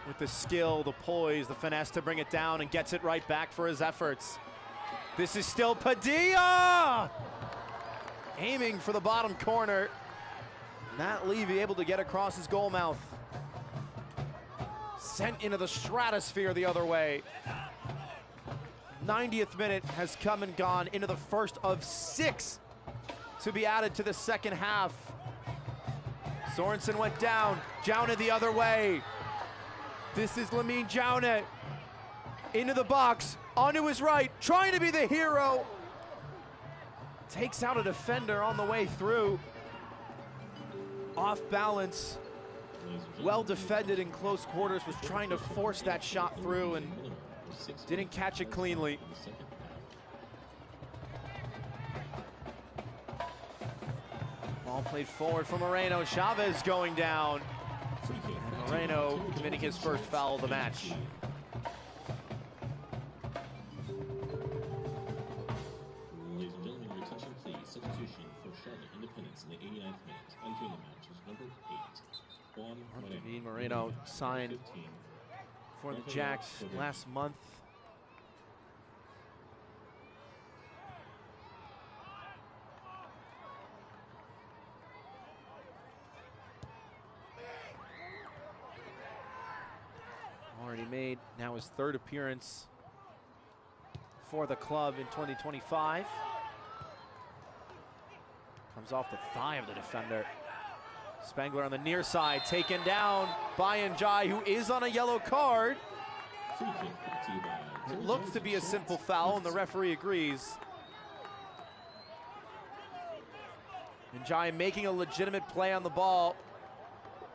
with the skill, the poise, the finesse to bring it down, and gets it right back for his efforts. This is still Padilla! Aiming for the bottom corner. Matt Levy able to get across his goal mouth. Sent into the stratosphere the other way. 90th minute has come and gone into the first of 6 to be added to the second half. Sorensen went down, Jauna the other way. This is Lamine Jauna into the box, onto his right, trying to be the hero. Takes out a defender on the way through. Off balance, well defended in close quarters, was trying to force that shot through and didn't catch it cleanly. Ball played forward for Moreno. Chavez going down. And Moreno committing his first foul of the match. Ladies and gentlemen, your attention please. Substitution for Charlotte Independence in the 89th minute. Entering the match is number 8, Juan David Moreno signed for the Jacks last month. Already made now his 3rd appearance for the club in 2025. Comes off the thigh of the defender. Spengler on the near side, taken down by Njai, who is on a yellow card. It looks to be a simple foul, and the referee agrees. Njai making a legitimate play on the ball.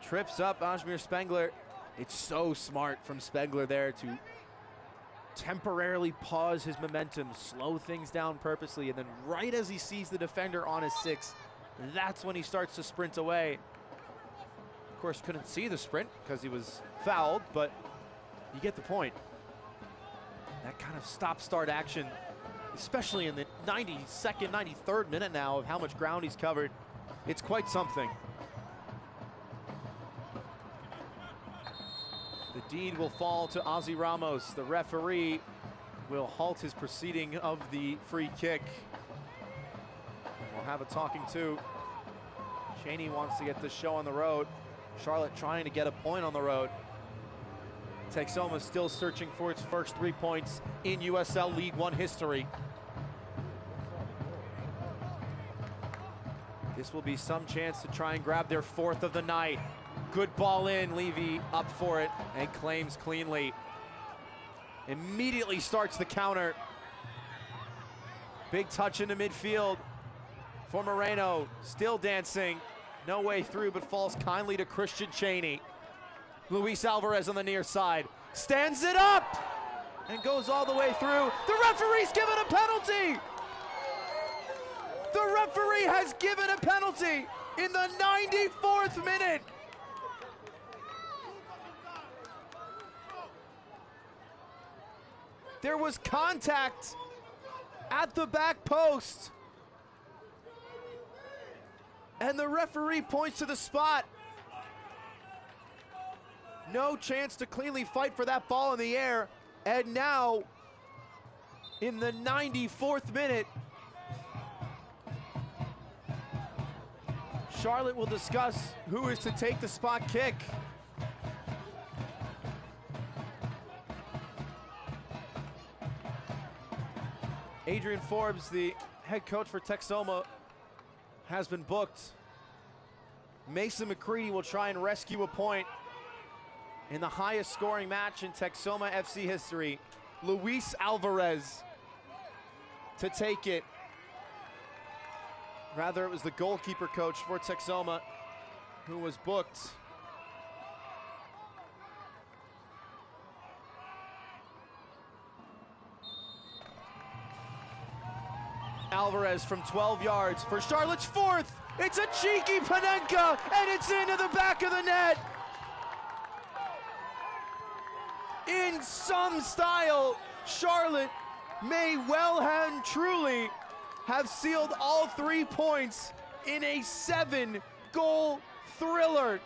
Trips up Ajmir Spengler. It's so smart from Spengler there to temporarily pause his momentum, slow things down purposely, and then right as he sees the defender on his 6, that's when he starts to sprint away. Of course, couldn't see the sprint because he was fouled, but you get the point. That kind of stop-start action, especially in the 92nd, 93rd minute now of how much ground he's covered, it's quite something. The deed will fall to Ozzy Ramos. The referee will halt his proceeding of the free kick. We'll have a talking to. Cheney wants to get this show on the road. Charlotte trying to get a point on the road. Texoma still searching for its first 3 points in USL League One history. This will be some chance to try and grab their 4th of the night. Good ball in, Levy up for it and claims cleanly. Immediately starts the counter. Big touch into midfield for Moreno, still dancing. No way through, but falls kindly to Christian Cheney. Luis Alvarez on the near side, stands it up and goes all the way through. The referee's given a penalty. The referee has given a penalty in the 94th minute. There was contact at the back post, and the referee points to the spot. No chance to cleanly fight for that ball in the air, and now in the 94th minute, Charlotte will discuss who is to take the spot kick. Adrian Forbes, the head coach for Texoma, has been booked. Mason McCready will try and rescue a point in the highest scoring match in Texoma FC history. Luis Alvarez to take it. Rather, it was the goalkeeper coach for Texoma who was booked. Alvarez from 12 yards for Charlotte's fourth. It's a cheeky Panenka, and it's into the back of the net. In some style, Charlotte may well and truly have sealed all 3 points in a 7-goal thriller.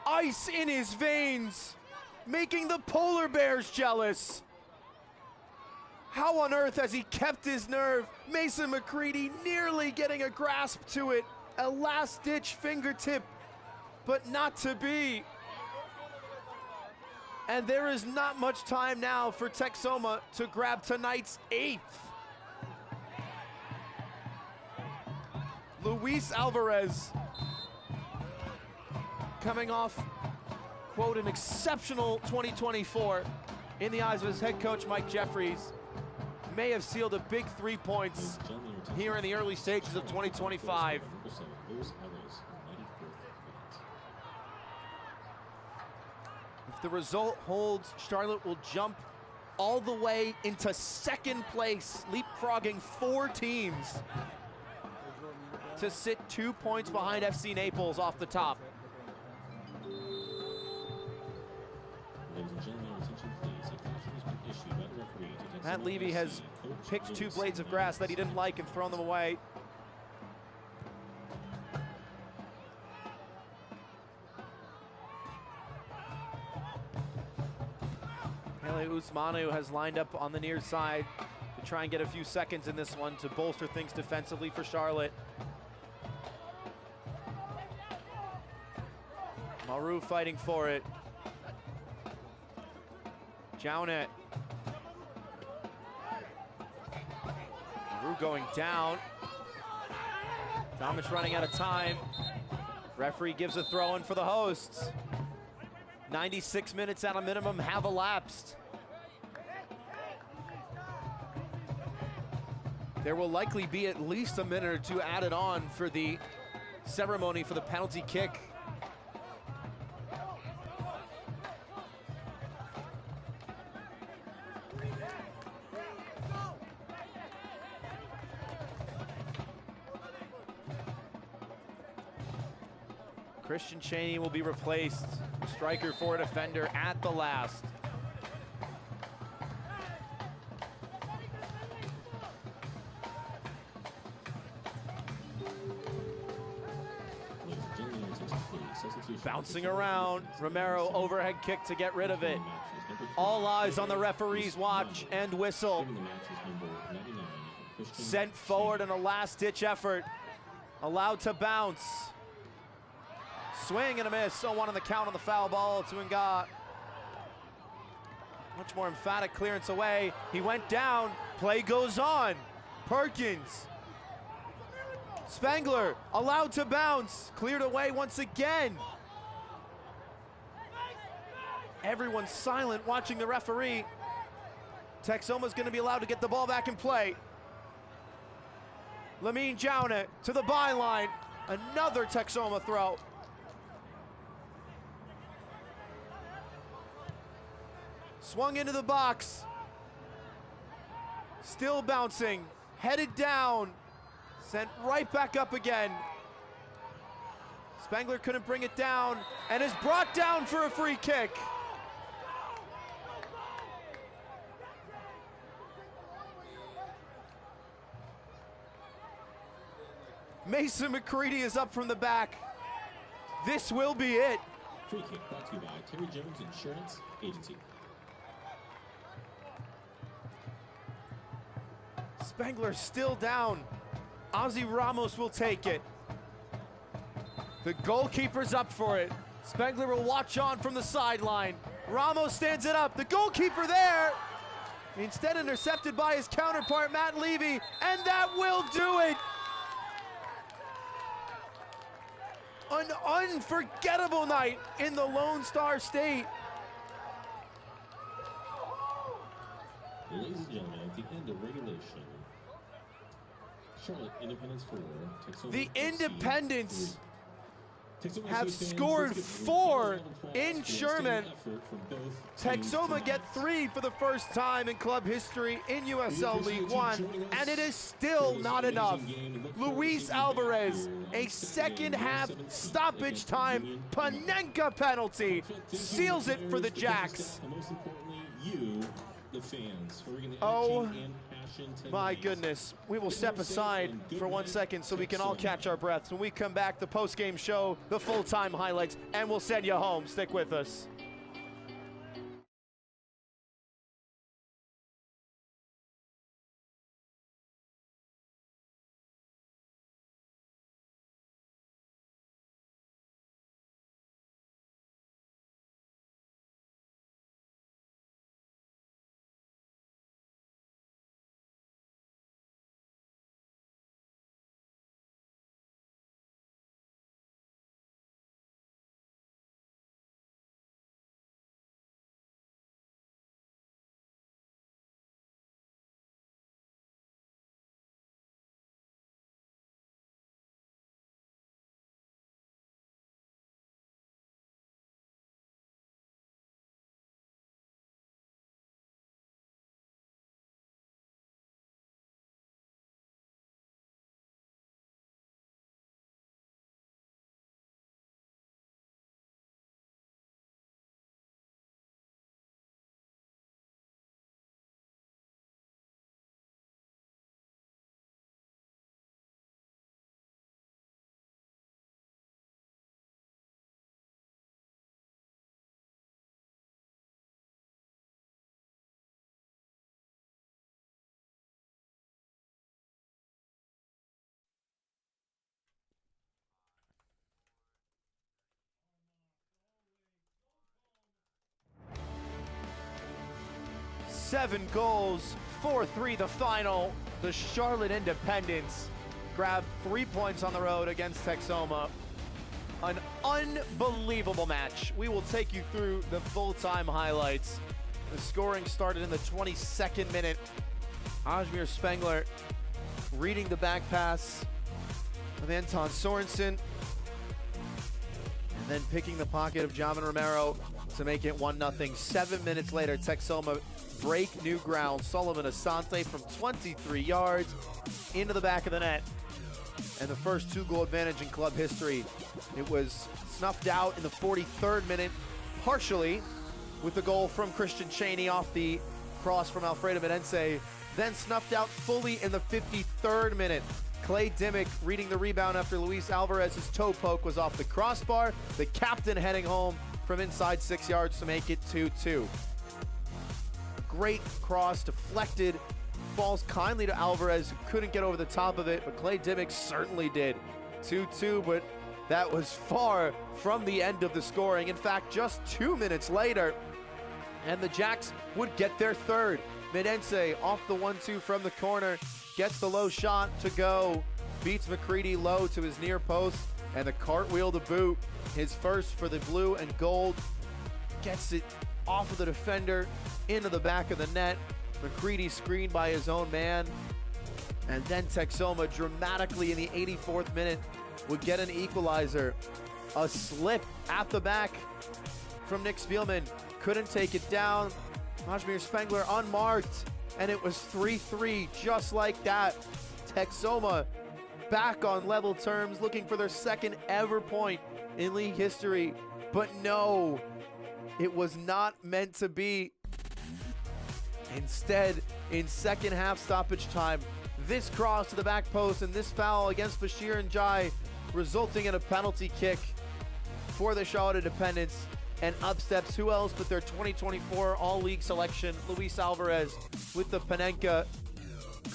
Ice in his veins, making the polar bears jealous. How on earth has he kept his nerve? Mason McCready nearly getting a grasp to it. A last-ditch fingertip, but not to be. And there is not much time now for Texoma to grab tonight's 8th. Luis Alvarez coming off, quote, an exceptional 2024 in the eyes of his head coach, Mike Jeffries, may have sealed a big 3 points here in the early stages of 2025. If the result holds, Charlotte will jump all the way into second place, leapfrogging 4 teams to sit 2 points behind FC Naples off the top. Matt Levy has picked 2 blades of grass that he didn't like and thrown them away. Pele Usmanu has lined up on the near side to try and get a few seconds in this one to bolster things defensively for Charlotte. Maru fighting for it. Jounet. Maru going down. Tomic running out of time. Referee gives a throw in for the hosts. 96 minutes at a minimum have elapsed. There will likely be at least a minute or 2 added on for the ceremony for the penalty kick. Christian Cheney will be replaced, striker for a defender at the last. Bouncing around, Romero overhead kick to get rid of it. All eyes on the referee's watch and whistle. Sent forward in a last-ditch effort, allowed to bounce. Swing and a miss, 0-1 on the count on the foul ball to Nga. Much more emphatic clearance away. He went down, play goes on. Perkins. Spangler allowed to bounce, cleared away once again. Everyone's silent watching the referee. Texoma's gonna be allowed to get the ball back in play. Lamine Jounet to the byline. Another Texoma throw. Swung into the box. Still bouncing, headed down. Sent right back up again. Spangler couldn't bring it down and is brought down for a free kick. Mason McCready is up from the back. This will be it. Free kick brought to you by Terry Jones Insurance Agency. Spangler still down. Ozzy Ramos will take it. The goalkeeper's up for it. Spangler will watch on from the sideline. Ramos stands it up. The goalkeeper there, instead intercepted by his counterpart, Matt Levy, and that will do it. An unforgettable night in the Lone Star State. Ladies and gentlemen, at the end of regulation, Charlotte Independence 4, Texoma The FC Independents 3. Texoma have FC fans, scored let's give 4 a round of applause in for the Sherman. outstanding effort from both Texoma teams get tonight. 3 for the first time in club history in USL League One, and it is still not enough. Luis Alvarez, a second half stoppage time Panenka penalty, seals it for the Jacks. And most importantly, you, the fans, for bringing the Oh, energy and passion tonight. my goodness. We will step aside for 1 second so we can all catch our breaths. When we come back, the post-game show, the full-time highlights, and we'll send you home. Stick with us. Seven goals, 4-3 the final. The Charlotte Independents grab 3 points on the road against Texoma. An unbelievable match. We will take you through the full-time highlights. The scoring started in the 22nd minute. Ajmir Spengler reading the back pass of Anton Sorensen, and then picking the pocket of Javan Romero to make it 1-0. 7 minutes later, Texoma break new ground. Sullivan Asante from 23 yards into the back of the net. And the first 2-goal advantage in club history. It was snuffed out in the 43rd minute, partially with the goal from Christian Cheney off the cross from Alfredo Medense, then snuffed out fully in the 53rd minute. Clay Dimmick reading the rebound after Luis Alvarez's toe poke was off the crossbar. The captain heading home from inside 6 yards to make it 2-2. Great cross, deflected, falls kindly to Alvarez, who couldn't get over the top of it, but Clay Dimmick certainly did. 2-2, but that was far from the end of the scoring. In fact, just 2 minutes later, and the Jacks would get their third. Medense off the 1-2 from the corner, gets the low shot to go, beats McCready low to his near post, and the cartwheel to boot, his first for the blue and gold, gets it off of the defender, into the back of the net. McCready screened by his own man. And then Texoma dramatically in the 84th minute would get an equalizer. A slip at the back from Nick Spielman. Couldn't take it down. Ajmir Spengler unmarked. And it was 3-3 just like that. Texoma back on level terms, looking for their second ever point in league history. But no, it was not meant to be. Instead, in second half stoppage time, this cross to the back post and this foul against Bashir and Jai, resulting in a penalty kick for the Charlotte Independents. And up steps who else but their 2024 All-League selection, Luis Alvarez, with the Panenka.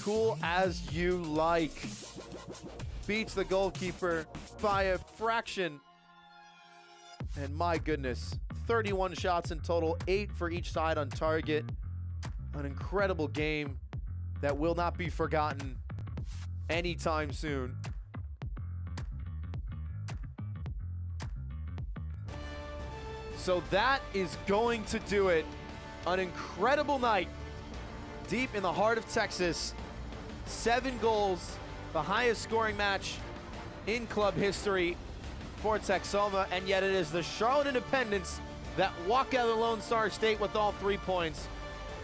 Cool as you like. Beats the goalkeeper by a fraction. And my goodness, 31 shots in total, 8 for each side on target. An incredible game that will not be forgotten anytime soon. So that is going to do it. An incredible night deep in the heart of Texas. 7 goals, the highest scoring match in club history for Texoma, and yet it is the Charlotte Independents that walk out of the Lone Star State with all 3 points.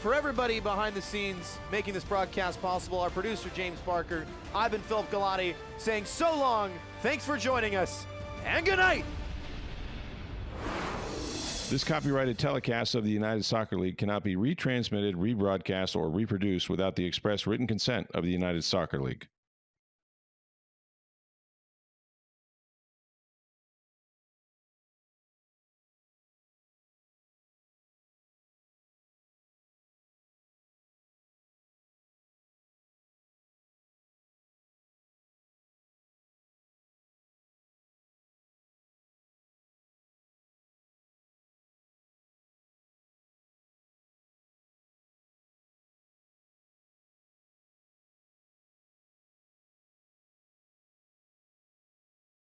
For everybody behind the scenes making this broadcast possible, our producer James Parker, I've been Philip Galati saying so long, thanks for joining us, and good night! This copyrighted telecast of the United Soccer League cannot be retransmitted, rebroadcast, or reproduced without the express written consent of the United Soccer League.